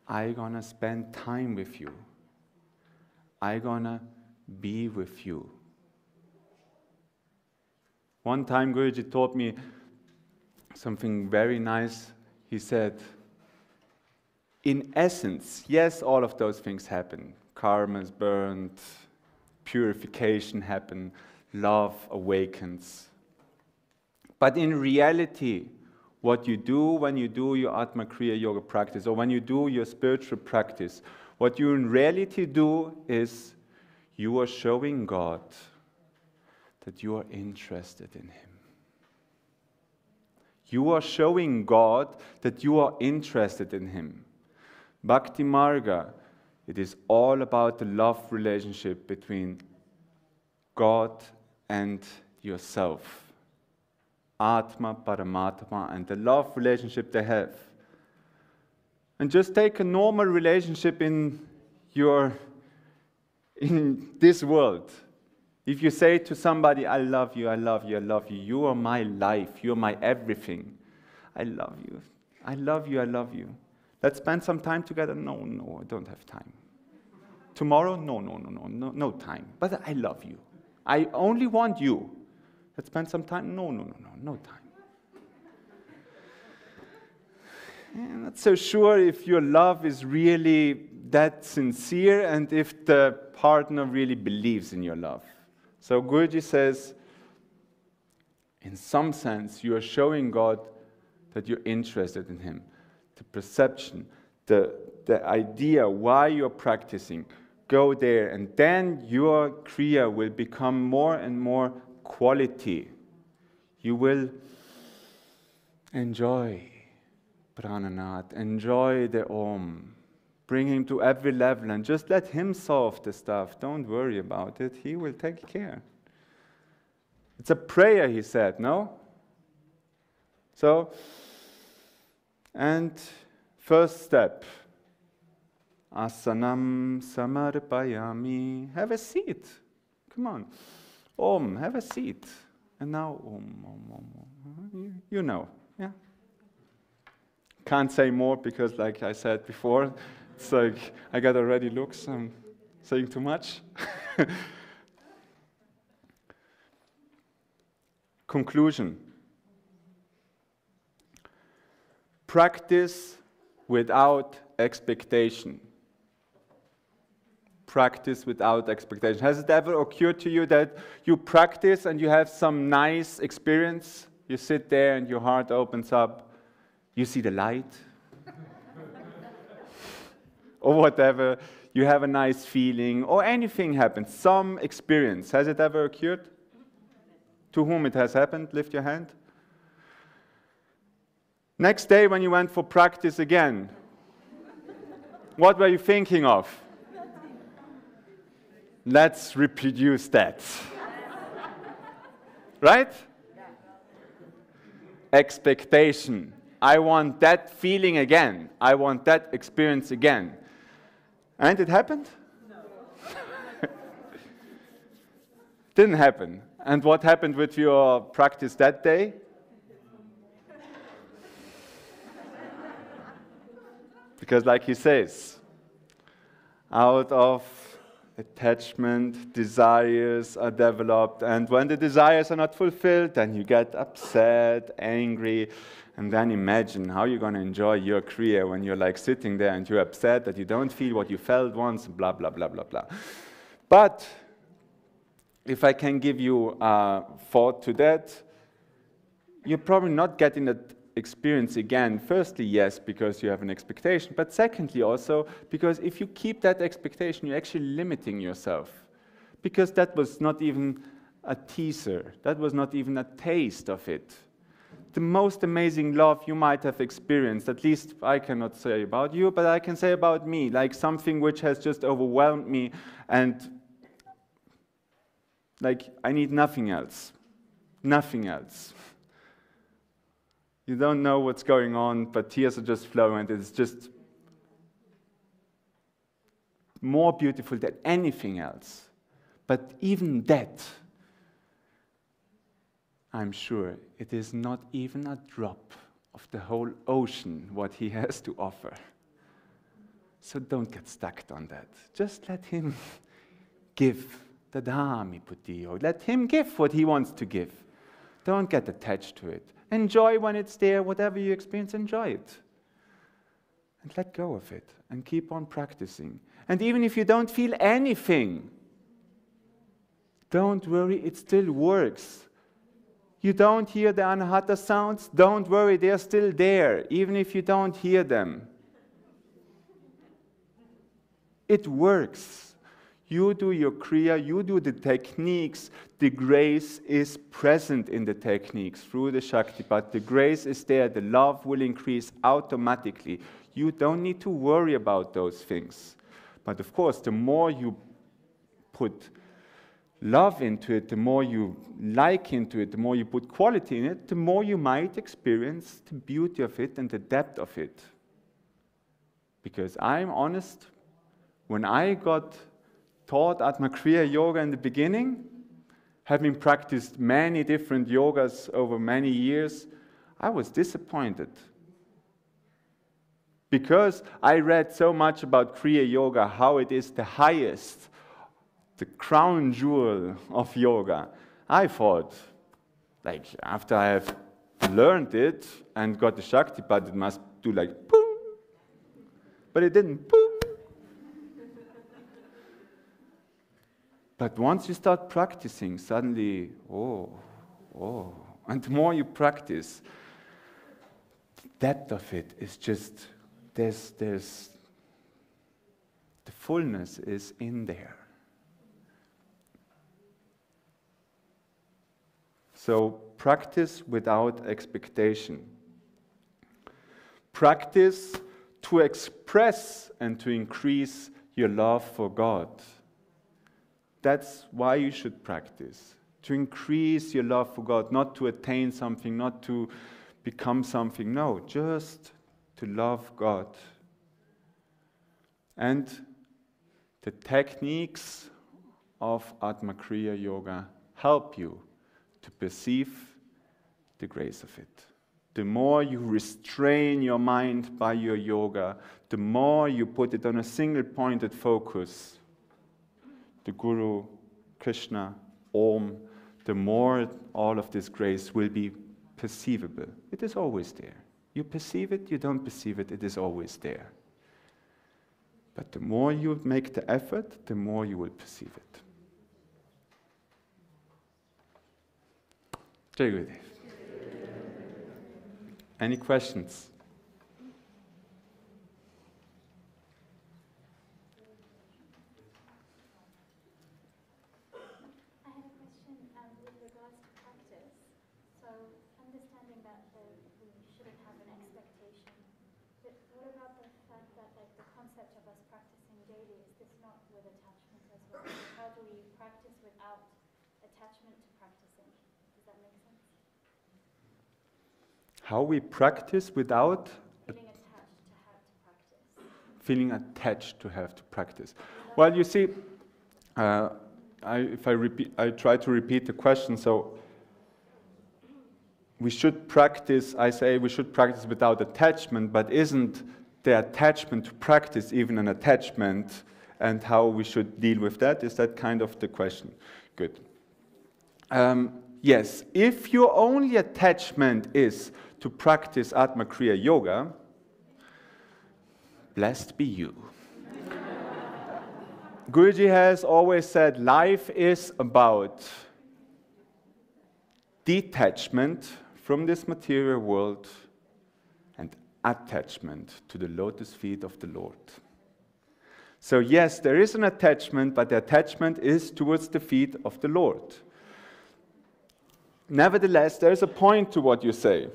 I'm gonna spend time with you. I'm gonna be with you. One time Guruji taught me something very nice. He said, in essence, yes, all of those things happen. Karma is burned, purification happens, love awakens. But in reality, what you do when you do your Atma Kriya Yoga practice, or when you do your spiritual practice, what you in reality do is you are showing God that you are interested in Him. You are showing God that you are interested in Him. Bhakti Marga, it is all about the love relationship between God and yourself. Atma, Paramatma, and the love relationship they have. And just take a normal relationship in this world. If you say to somebody, I love you, I love you, I love you, you are my life, you are my everything. I love you, I love you, I love you. Let's spend some time together. No, I don't have time. Tomorrow? No time. But I love you. I only want you. Let's spend some time. No time. I'm not so sure if your love is really that sincere and if the partner really believes in your love. So Guruji says, in some sense, you are showing God that you're interested in Him. The perception, the idea why you're practicing, go there, and then your Kriya will become more and more quality. You will enjoy Prananath, enjoy the Om, bring him to every level and just let him solve the stuff. Don't worry about it. He will take care. It's a prayer, he said, no? So, and first step, asanam samarpayami. Have a seat. Come on. Om, have a seat. And now Om. You know, yeah? Can't say more because, like I said before, it's like I got already looks. I'm saying too much. Conclusion. Practice without expectation. Practice without expectation. Has it ever occurred to you that you practice and you have some nice experience? You sit there and your heart opens up. You see the light. Or whatever. You have a nice feeling. Or anything happens. Some experience. Has it ever occurred? To whom it has happened? Lift your hand. Next day when you went for practice again, what were you thinking of? Let's reproduce that. Right? Expectation. I want that feeling again. I want that experience again. And it happened? No. Didn't happen. And what happened with your practice that day? Because like he says, out of attachment, desires are developed, and when the desires are not fulfilled, then you get upset, angry, and then imagine how you're going to enjoy your Kriya when you're like sitting there and you're upset that you don't feel what you felt once, blah, blah, blah, blah, blah. But if I can give you a thought to that, you're probably not getting that experience again, firstly, yes, because you have an expectation, but secondly also because if you keep that expectation, you're actually limiting yourself. Because that was not even a teaser, that was not even a taste of it. The most amazing love you might have experienced, at least I cannot say about you, but I can say about me, like something which has just overwhelmed me, and like I need nothing else. Nothing else. You don't know what's going on, but tears are just flowing, and it's just more beautiful than anything else. But even that, I'm sure it is not even a drop of the whole ocean what he has to offer. So don't get stuck on that. Just let him give. Dadami putiyo. Let him give what he wants to give. Don't get attached to it. Enjoy when it's there, whatever you experience, enjoy it. And let go of it, and keep on practicing. And even if you don't feel anything, don't worry, it still works. You don't hear the anahata sounds, don't worry, they're still there, even if you don't hear them. It works. You do your kriya, you do the techniques, the grace is present in the techniques through the Shakti, but the grace is there, the love will increase automatically. You don't need to worry about those things. But of course, the more you put love into it, the more you like into it, the more you put quality in it, the more you might experience the beauty of it and the depth of it. Because I'm honest, when I got taught Atma Kriya Yoga in the beginning, having practiced many different yogas over many years, I was disappointed. Because I read so much about Kriya Yoga, how it is the highest, the crown jewel of yoga. I thought, like, after I have learned it and got the Shakti, but it must do like boom. But it didn't boom. But once you start practicing, suddenly, and the more you practice, the depth of it is just, there's the fullness is in there. So practice without expectation. Practice to express and to increase your love for God. That's why you should practice. To increase your love for God, not to attain something, not to become something. No, just to love God. And the techniques of Atma Kriya Yoga help you to perceive the grace of it. The more you restrain your mind by your yoga, the more you put it on a single pointed focus, the Guru, Krishna, Om, the more all of this grace will be perceivable. It is always there. You perceive it, you don't perceive it, it is always there. But the more you make the effort, the more you will perceive it. Jai Gurudev. Any questions? How we practice without feeling attached to have to practice. Well, you see, I try to repeat the question. So we should practice. I say we should practice without attachment, but isn't the attachment to practice even an attachment? And how we should deal with that? Is that kind of the question? Good. Yes, if your only attachment is to practice Atma Kriya Yoga, blessed be you. Guruji has always said life is about detachment from this material world attachment to the lotus feet of the Lord. So yes, there is an attachment, but the attachment is towards the feet of the Lord. Nevertheless, there is a point to what you say.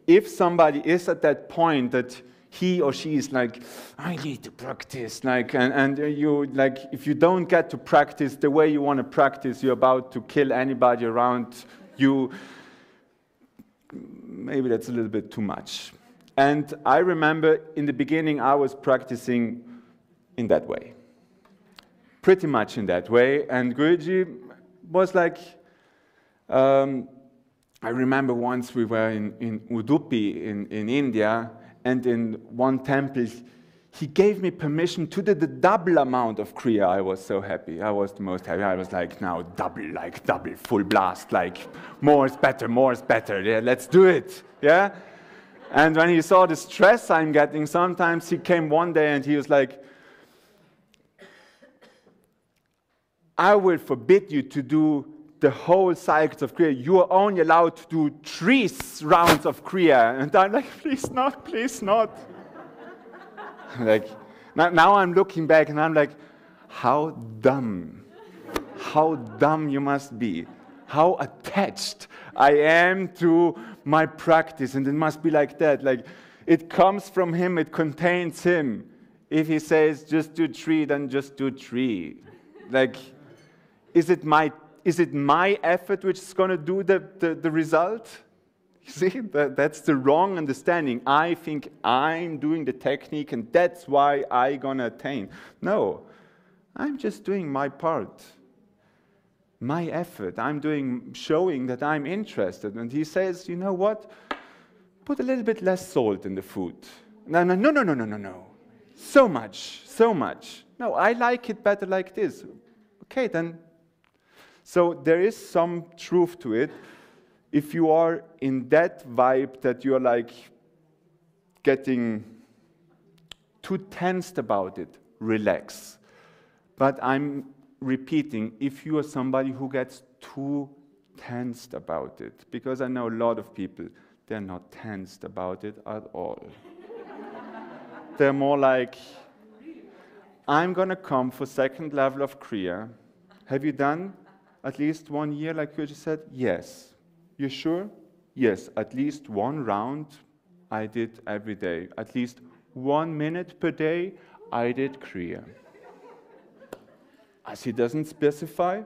If somebody is at that point that he or she is like, I need to practice, like, and you like, if you don't get to practice the way you want to practice, you're about to kill anybody around you. Maybe that's a little bit too much. And I remember in the beginning I was practicing in that way, pretty much in that way. And Guruji was like, I remember once we were in Udupi in India, and in one temple, he gave me permission to do the double amount of Kriya. I was so happy. I was the most happy. I was like, now double, full blast, like more is better. Yeah, let's do it. Yeah. And when he saw the stress I'm getting, sometimes he came one day and he was like, I will forbid you to do the whole cycles of Kriya. You are only allowed to do 3 rounds of Kriya. And I'm like, please not, please not. Like, now I'm looking back and I'm like, how dumb you must be. How attached I am to my practice. And it must be like that. Like, it comes from him, it contains him. If he says, just do 3, then just do 3. Like, is it my effort which is going to do the result? You see, that's the wrong understanding. I think I'm doing the technique and that's why I'm going to attain. No, I'm just doing my part, my effort. I'm showing that I'm interested. And he says, you know what? Put a little bit less salt in the food. No. So much. No, I like it better like this. Okay, then. So there is some truth to it. If you are in that vibe that you're like getting too tensed about it, relax. But I'm repeating, if you are somebody who gets too tensed about it, because I know a lot of people, they're not tensed about it at all. They're more like, I'm going to come for 2nd level of Kriya. Have you done at least 1 year, like you just said? Yes. You sure? Yes. At least 1 round I did every day. At least 1 minute per day I did Kriya. As he doesn't specify,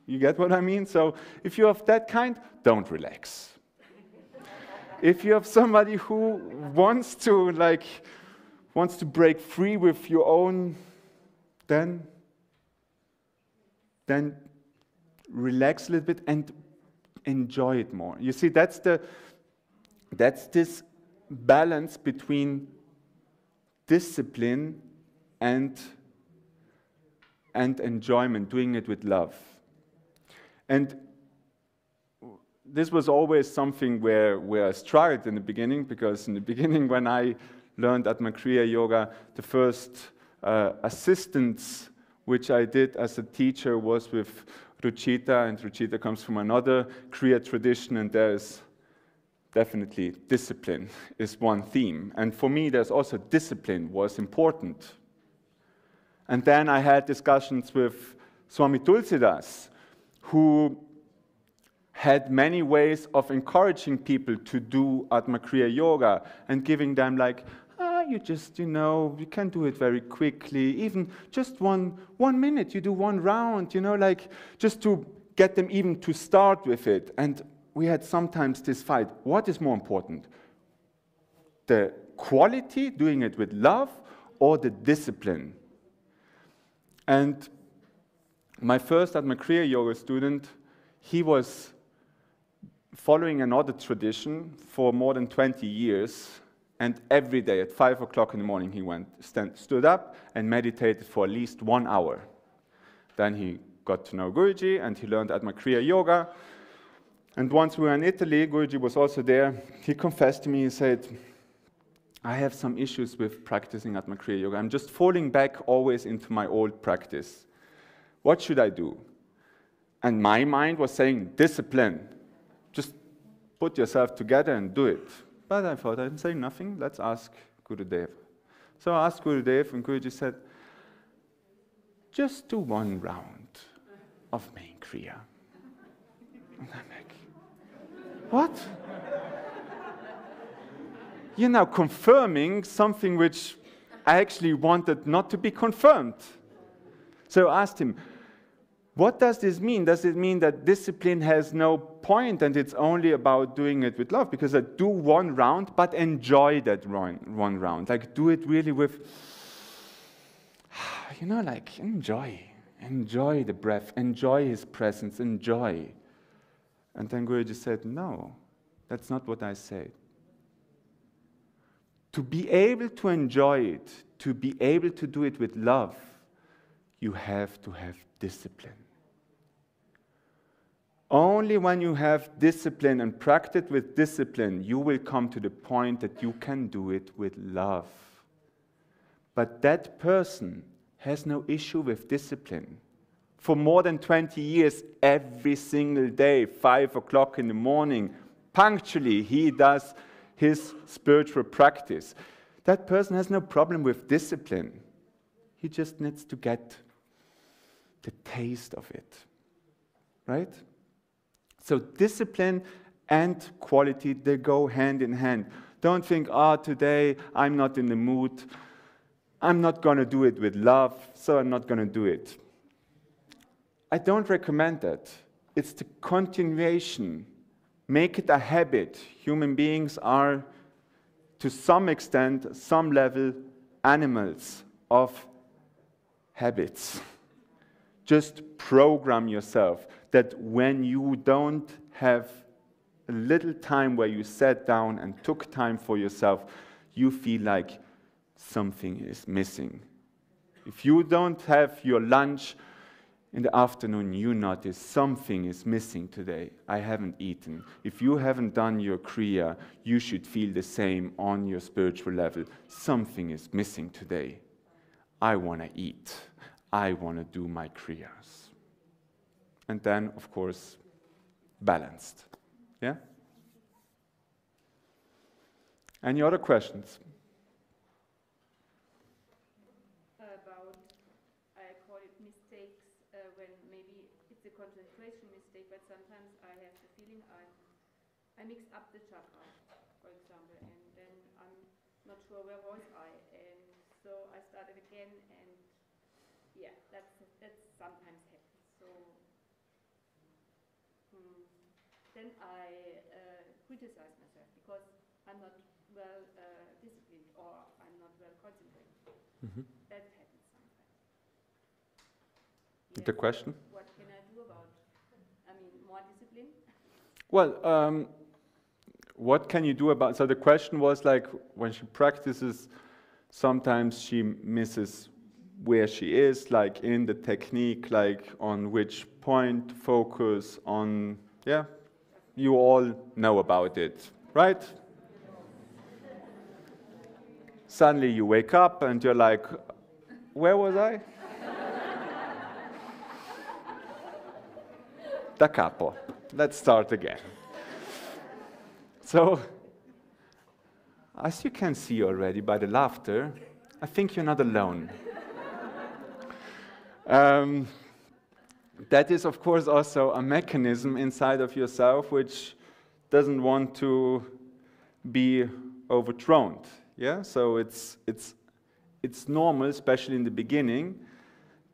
you get what I mean? So if you have that kind, don't relax. If you have somebody who wants to break free with your own, then relax a little bit and enjoy it more. You see, that's this balance between discipline and enjoyment, doing it with love. And this was always something where I struggled in the beginning, because in the beginning when I learned Atma Kriya Yoga, the first assistance which I did as a teacher was with Ruchita, and Ruchita comes from another Kriya tradition, and there's definitely discipline is one theme. And for me, there's also discipline was important. And then I had discussions with Swami Tulsidas, who had many ways of encouraging people to do Atma Kriya Yoga and giving them like, you can do it very quickly, even just one minute, you do 1 round, like just to get them even to start with it. And we had sometimes this fight. What is more important? The quality, doing it with love, or the discipline? And my first Atma Kriya Yoga student, he was following another tradition for more than 20 years. And every day at 5 o'clock in the morning, he stood up and meditated for at least 1 hour. Then he got to know Guruji, and he learned Atma Kriya Yoga. And once we were in Italy, Guruji was also there. He confessed to me, he said, I have some issues with practicing Atma Kriya Yoga. I'm just falling back always into my old practice. What should I do? And my mind was saying, discipline. Just put yourself together and do it. But I thought, I'm saying nothing, let's ask Gurudev. So I asked Gurudev, and Guruji said, just do one round of main Kriya. And I'm like, what? You're now confirming something which I actually wanted not to be confirmed. So I asked him, what does this mean? Does it mean that discipline has no point and it's only about doing it with love? Because I do one round, but enjoy that one round. Like, do it really with, like, enjoy. Enjoy the breath, enjoy his presence, enjoy. And then Guruji said, no, that's not what I said. To be able to enjoy it, to be able to do it with love, you have to have discipline. Only when you have discipline and practice with discipline, you will come to the point that you can do it with love. But that person has no issue with discipline. For more than 20 years, every single day, 5 o'clock in the morning, punctually, he does his spiritual practice. That person has no problem with discipline. He just needs to get the taste of it. Right? So discipline and quality, they go hand in hand. Don't think, today I'm not in the mood. I'm not going to do it with love, so I'm not going to do it. I don't recommend that. It's the continuation. Make it a habit. Human beings are, to some extent, some level, animals of habits. Just program yourself that when you don't have a little time where you sat down and took time for yourself, you feel like something is missing. If you don't have your lunch in the afternoon, you notice something is missing today. I haven't eaten. If you haven't done your Kriya, you should feel the same on your spiritual level. Something is missing today. I want to eat. I want to do my Kriyas. And then, of course, balanced. Yeah? Any other questions? About, I call it mistakes, when maybe it's a concentration mistake, but sometimes I have the feeling I mixed up the chakra, for example, and then I'm not sure where was I, and so I started again, and yeah, that's sometimes happens. So then I criticize myself because I'm not well disciplined or I'm not well concentrated. Mm-hmm. That happens sometimes. The question? What can I do about, more discipline? Well, what can you do about, so the question was like, when she practices, sometimes she misses where she is, like in the technique, like on which point, focus on, yeah, you all know about it, right? Suddenly you wake up and you're like, where was I? Da capo. Let's start again. So, as you can see already by the laughter, I think you're not alone. That is, of course, also a mechanism inside of yourself which doesn't want to be overthrown. Yeah, so it's normal, especially in the beginning,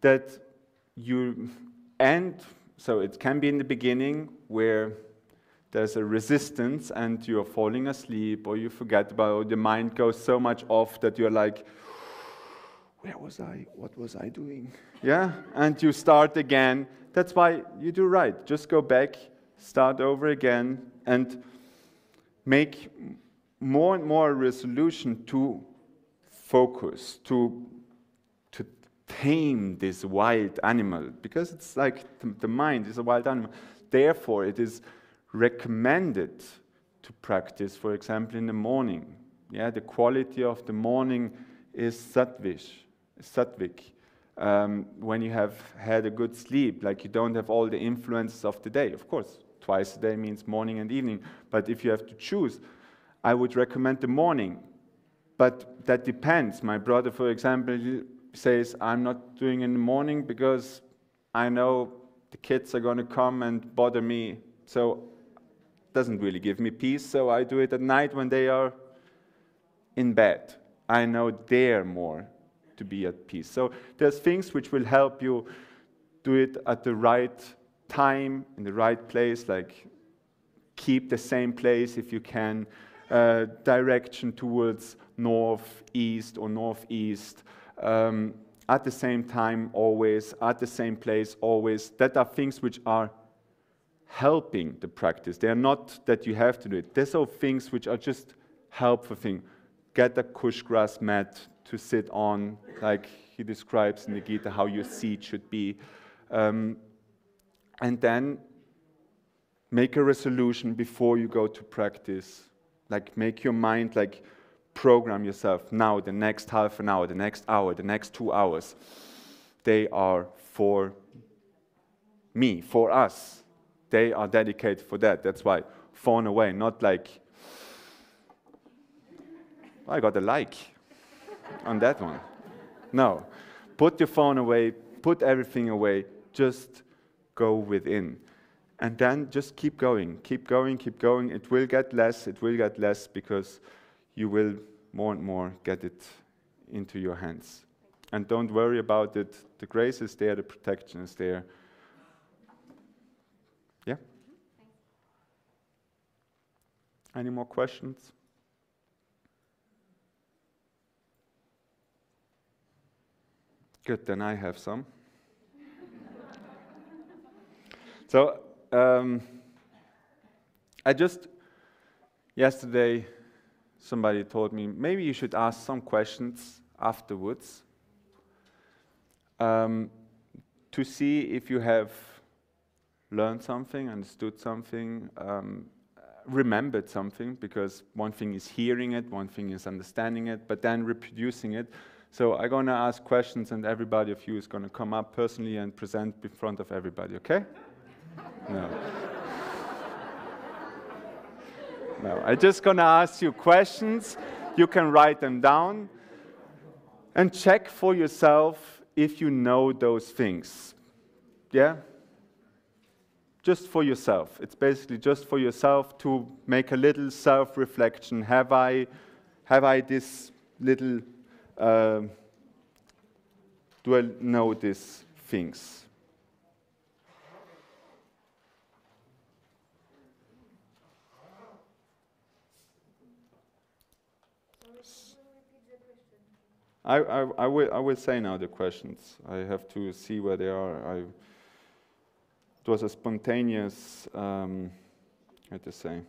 that you end. So it can be in the beginning where there's a resistance and you're falling asleep, or you forget about, or the mind goes so much off that you're like, where was I? What was I doing? Yeah, and you start again. That's why you do right. Just go back, start over again, and make more and more a resolution to focus, to tame this wild animal, because it's like the mind is a wild animal. Therefore, it is recommended to practice, for example, in the morning. Yeah, the quality of the morning is sattvic. When you have had a good sleep, like you don't have all the influences of the day. Of course, twice a day means morning and evening, but if you have to choose, I would recommend the morning. But that depends. My brother, for example, says, I'm not doing in the morning because I know the kids are going to come and bother me. So it doesn't really give me peace. So I do it at night when they are in bed. I know they're more to be at peace. So there's things which will help you do it at the right time, in the right place, like keep the same place if you can, direction towards north, east or northeast, at the same time always, at the same place always. That are things which are helping the practice. They are not that you have to do it. These are things which are just helpful things. Get a kush grass mat to sit on, like he describes in the Gita, how your seat should be. And then make a resolution before you go to practice. Like make your mind, like program yourself. Now, the next half an hour, the next hour, the next 2 hours, they are for me, for us. They are dedicated for that. That's why phone away, not like, I got a like on that one. No, put your phone away, put everything away, just go within. And then just keep going, keep going, keep going. It will get less because you will more and more get it into your hands. And don't worry about it. The grace is there, the protection is there. Yeah? Any more questions? Good, then I have some. So, yesterday, somebody told me, maybe you should ask some questions afterwards to see if you have learned something, understood something, remembered something, because one thing is hearing it, one thing is understanding it, but then reproducing it. So I'm going to ask questions, and everybody of you is going to come up personally and present in front of everybody, okay? No. No, I'm just going to ask you questions. You can write them down and check for yourself if you know those things. Yeah? Just for yourself. It's basically just for yourself to make a little self-reflection. Have I this little, do I know these things? I will say now the questions. I have to see where they are. It was a spontaneous, how to say.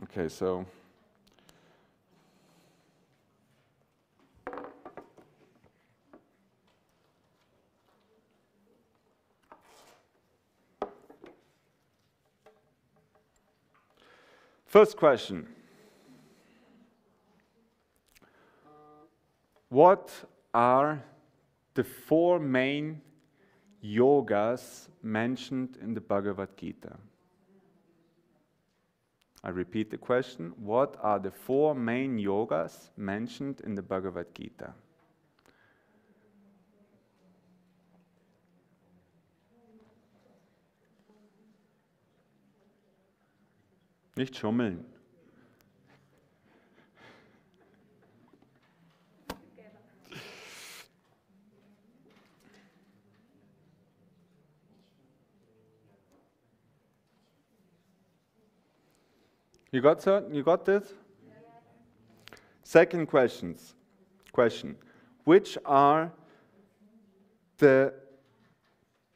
Okay, so. First question. What are the 4 main yogas mentioned in the Bhagavad Gita? I repeat the question. What are the 4 main yogas mentioned in the Bhagavad Gita? Nicht schummeln. You got this? Second question. Which are the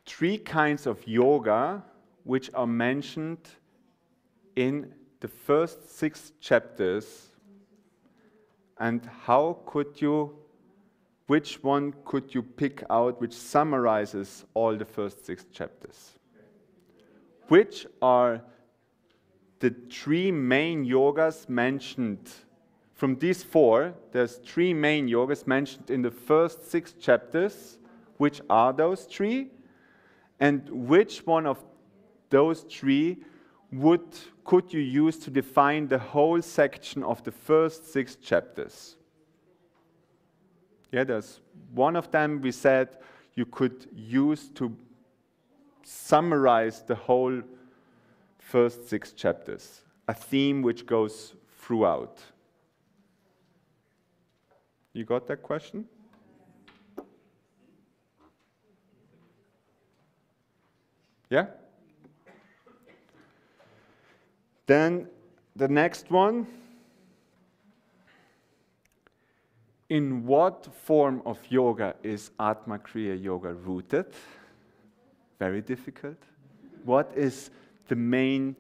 3 kinds of yoga which are mentioned in the first 6 chapters, and which one could you pick out which summarizes all the first 6 chapters? Which are the 3 main yogas mentioned from these 4, there's 3 main yogas mentioned in the first 6 chapters. Which are those 3? And which one of those 3 could you use to define the whole section of the first 6 chapters? Yeah, there's one of them we said you could use to summarize the whole first 6 chapters. A theme which goes throughout. You got that question? Yeah? Then the next one. In what form of yoga is Atma Kriya Yoga rooted? Very difficult. What is the main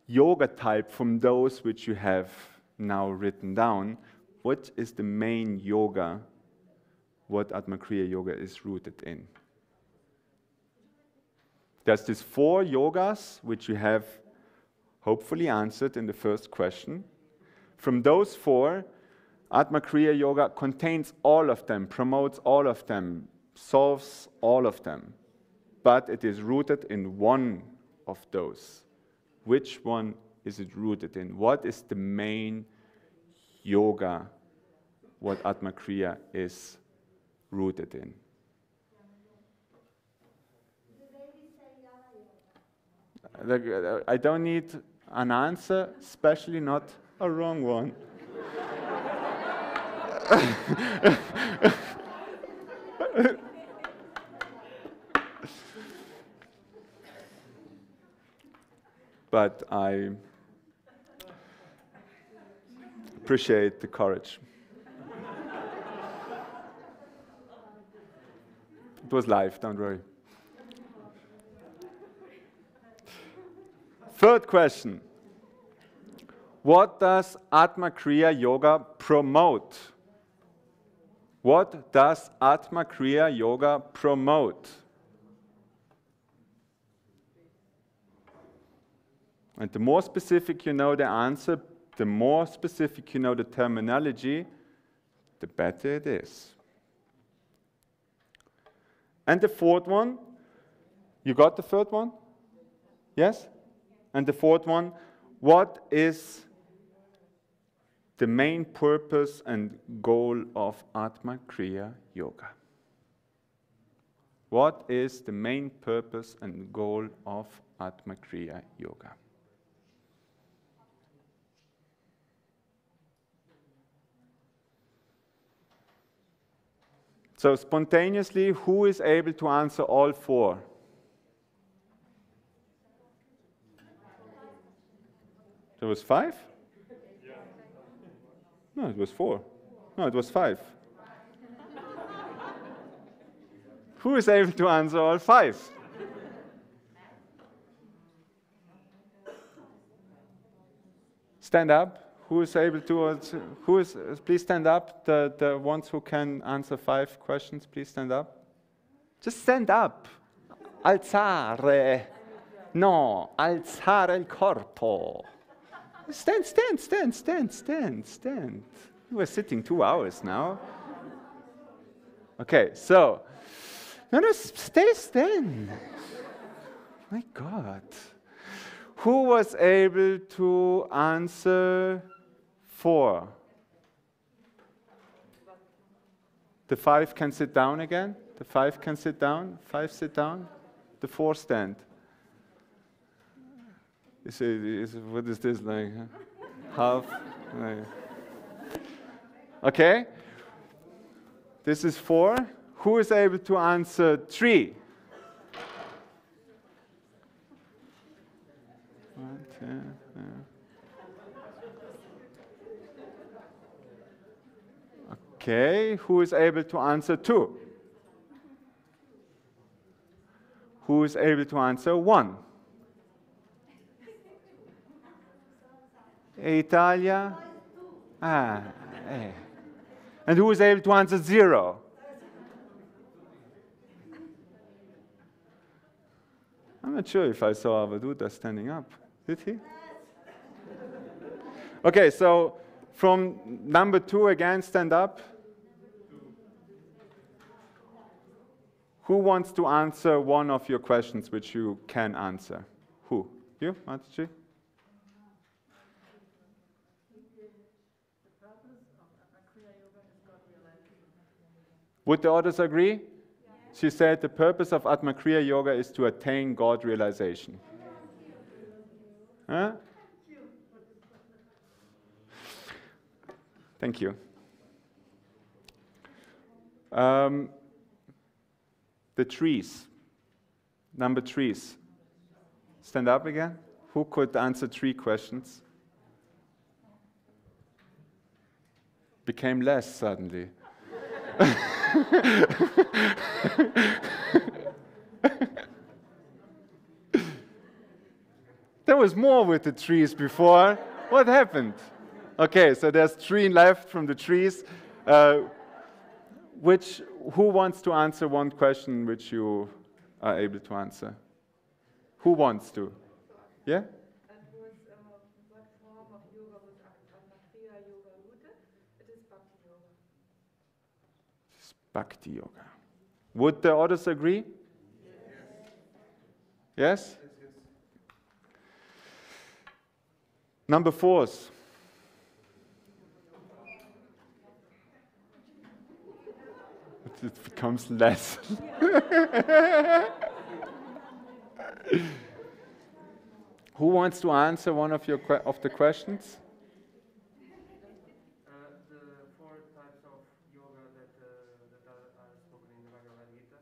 yoga type from those which you have now written down? What is the main yoga, what Atma Kriya Yoga is rooted in? There's these 4 yogas which you have hopefully answered in the first question. From those 4, Atma Kriya Yoga contains all of them, promotes all of them, solves all of them. But it is rooted in one of those. Which one is it rooted in? What is the main yoga, what Atma Kriya is rooted in? I don't need an answer, especially not a wrong one. But I appreciate the courage. It was live, don't worry. Third question. What does Atma Kriya Yoga promote? What does Atma Kriya Yoga promote? And the more specific you know the answer, the more specific you know the terminology, the better it is. And the fourth one, you got the third one? Yes? And the fourth one, what is the main purpose and goal of Atma Kriya Yoga? What is the main purpose and goal of Atma Kriya Yoga? So spontaneously, who is able to answer all 4? There was 5? No, it was 4. No, it was 5. Who is able to answer all 5? Stand up. Who is able to? Please stand up. The ones who can answer 5 questions, please stand up. Just stand up. Alzare. No, alzare il corpo. Stand. You were sitting 2 hours now. Okay, so. No, stand. My God. Who was able to answer 4? The 5 can sit down again. The 5 can sit down. 5 sit down. The 4 stand. What is this like? Half? Okay. This is 4. Who is able to answer 3? 1, 2, 3. Okay. Who is able to answer 2? Who is able to answer 1? Italia? And who is able to answer 0? I'm not sure if I saw Avaduta standing up. Did he? Okay, so from number 2 again, stand up. Who wants to answer one of your questions which you can answer? Who? You, Mataji? Would the others agree? Yes. She said the purpose of Atma Kriya Yoga is to attain God realization. Huh? Thank you. The trees. Number trees. Stand up again. Who could answer 3 questions? Became less suddenly. There was more with the trees before. What happened? Okay, so there's 3 left from the trees. Who wants to answer one question which you are able to answer? Who wants to? Yeah? And what form of yoga was Atma Kriya Yoga rooted? It is Bhakti Yoga. It's Bhakti Yoga. Would the others agree? Yes? Yes? Number 4. It becomes less. Who wants to answer one of the questions? The 4 types of yoga that are spoken in the Bhagavad Gita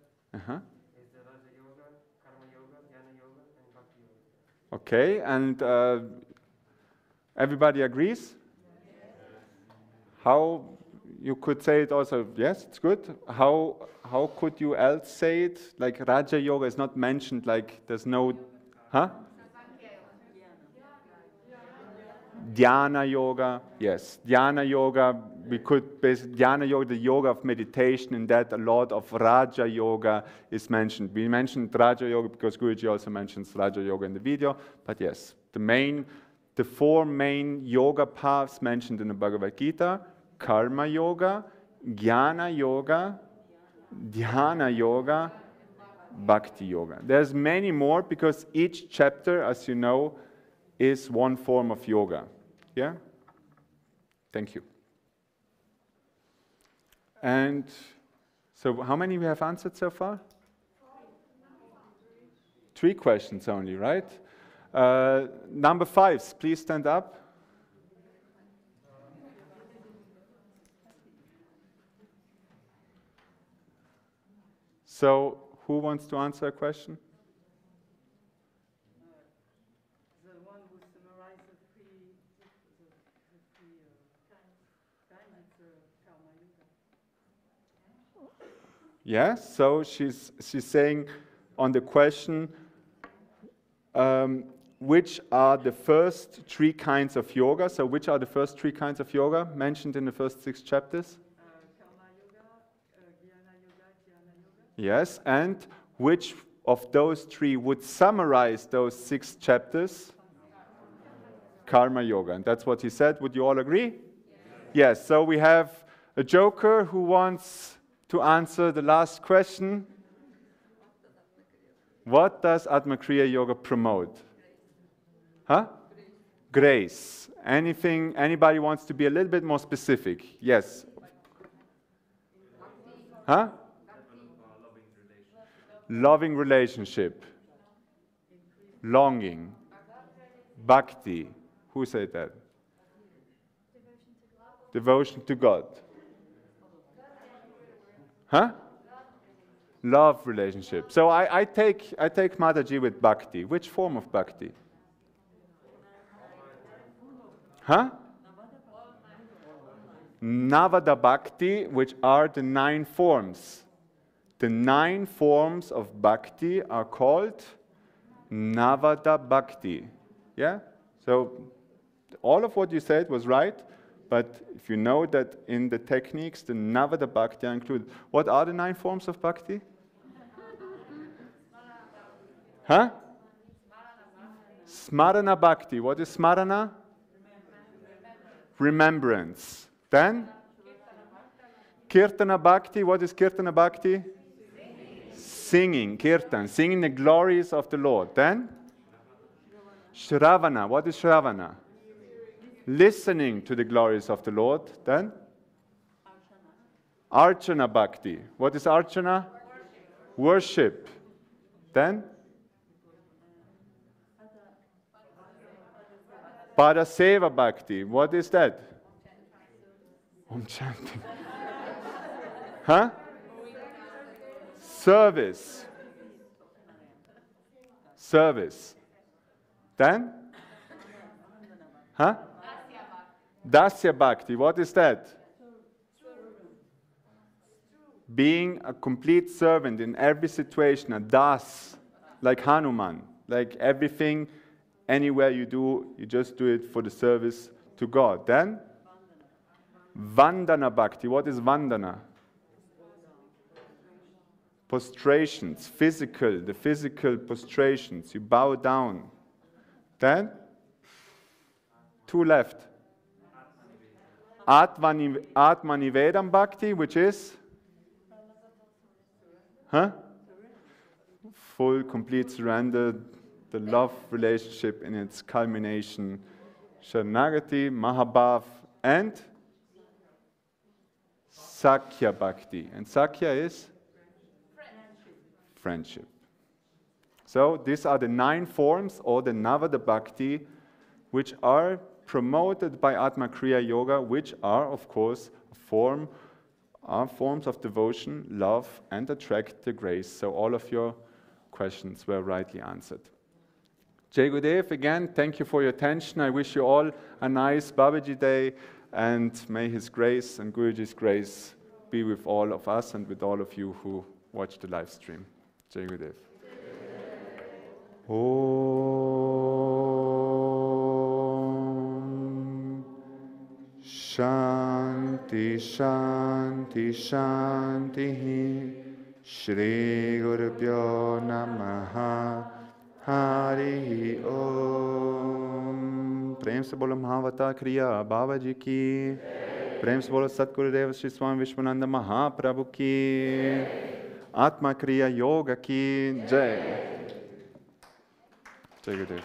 is the Raja Yoga, Karma Yoga, Jnana Yoga, and Bhakti Yoga. Okay, and everybody agrees? How you could say it also? Yes, it's good. How could you else say it? Like Raja Yoga is not mentioned. Like there's no, huh? Dhyana Yoga, yes. Dhyana Yoga, we could basically, Dhyana Yoga, the yoga of meditation, in that a lot of Raja Yoga is mentioned. We mentioned Raja Yoga because Guruji also mentions Raja Yoga in the video, but yes, the 4 main yoga paths mentioned in the Bhagavad Gita: Karma Yoga, Jnana Yoga, Dhyana Yoga, Bhakti Yoga. There's many more because each chapter, as you know, is one form of yoga. Yeah? Thank you. And so how many we have answered so far? 3 questions only, right? Number 5, please stand up. So, who wants to answer a question? The one who summarized the 3 times, it's Karma Yoga. Yes, so she's saying on the question, which are the first 3 kinds of yoga? So which are the first 3 kinds of yoga mentioned in the first 6 chapters? Karma Yoga, Jnana Yoga, Dhyana Yoga. Yes, and which of those 3 would summarize those 6 chapters? Karma Yoga, and that's what he said. Would you all agree? Yes, so we have a joker who wants to answer the last question. What does Atma Kriya Yoga promote? Huh? Grace. Anything, anybody wants to be a little bit more specific? Yes. Huh? Loving relationship. Longing. Bhakti. Who said that? Devotion to God. Huh? Love relationship. So I take Mataji with Bhakti. Which form of Bhakti? Huh? Navada Bhakti, which are the 9 forms. The 9 forms of Bhakti are called Navada Bhakti. Yeah? So all of what you said was right, but if you know that in the techniques, the Navada Bhakti are included. What are the 9 forms of Bhakti? Huh? Smarana Bhakti. What is Smarana? remembrance. Then? Kirtana Bhakti. What is Kirtana Bhakti? Singing. Kirtan. Singing the glories of the Lord. Then? Shravana. What is Shravana? Listening to the glories of the Lord. Then? Archana Bhakti. What is Archana? Worship. Then? Padaseva Bhakti. What is that? Om chanting. Huh? Service. Service. Then? Huh? Dasya Bhakti. What is that? Being a complete servant in every situation, a das, like Hanuman, like everything, anywhere you do, you just do it for the service to God. Then? Vandana Bhakti. What is Vandana? Prostrations, physical, the physical prostrations. You bow down. Then? Two left. Atma Nivedam Bhakti, which is? Huh? Full, complete surrender, the love relationship in its culmination. Sharanagati, Mahabhav, and Sakya Bhakti. And Sakya is? Friendship. So these are the 9 forms, or the Navada Bhakti, which are promoted by Atma Kriya Yoga, which are, of course, forms of devotion, love, and attract the grace. So all of your questions were rightly answered. Jai Gurudev, again, thank you for your attention. I wish you all a nice Babaji day, and may His grace and Guruji's grace be with all of us and with all of you who watch the live stream. Jai Gurudev. Om Shanti Shanti Shanti Shri Gurubhyo Namaha Hari Om. प्रेम से बोलो महावतार क्रिया बाबाजी की, प्रेम से बोलो सतगुरुदेव श्री स्वामी विश्वानंद महाप्रभु की, आत्मा क्रिया योग की जय। जय गुरुदेव।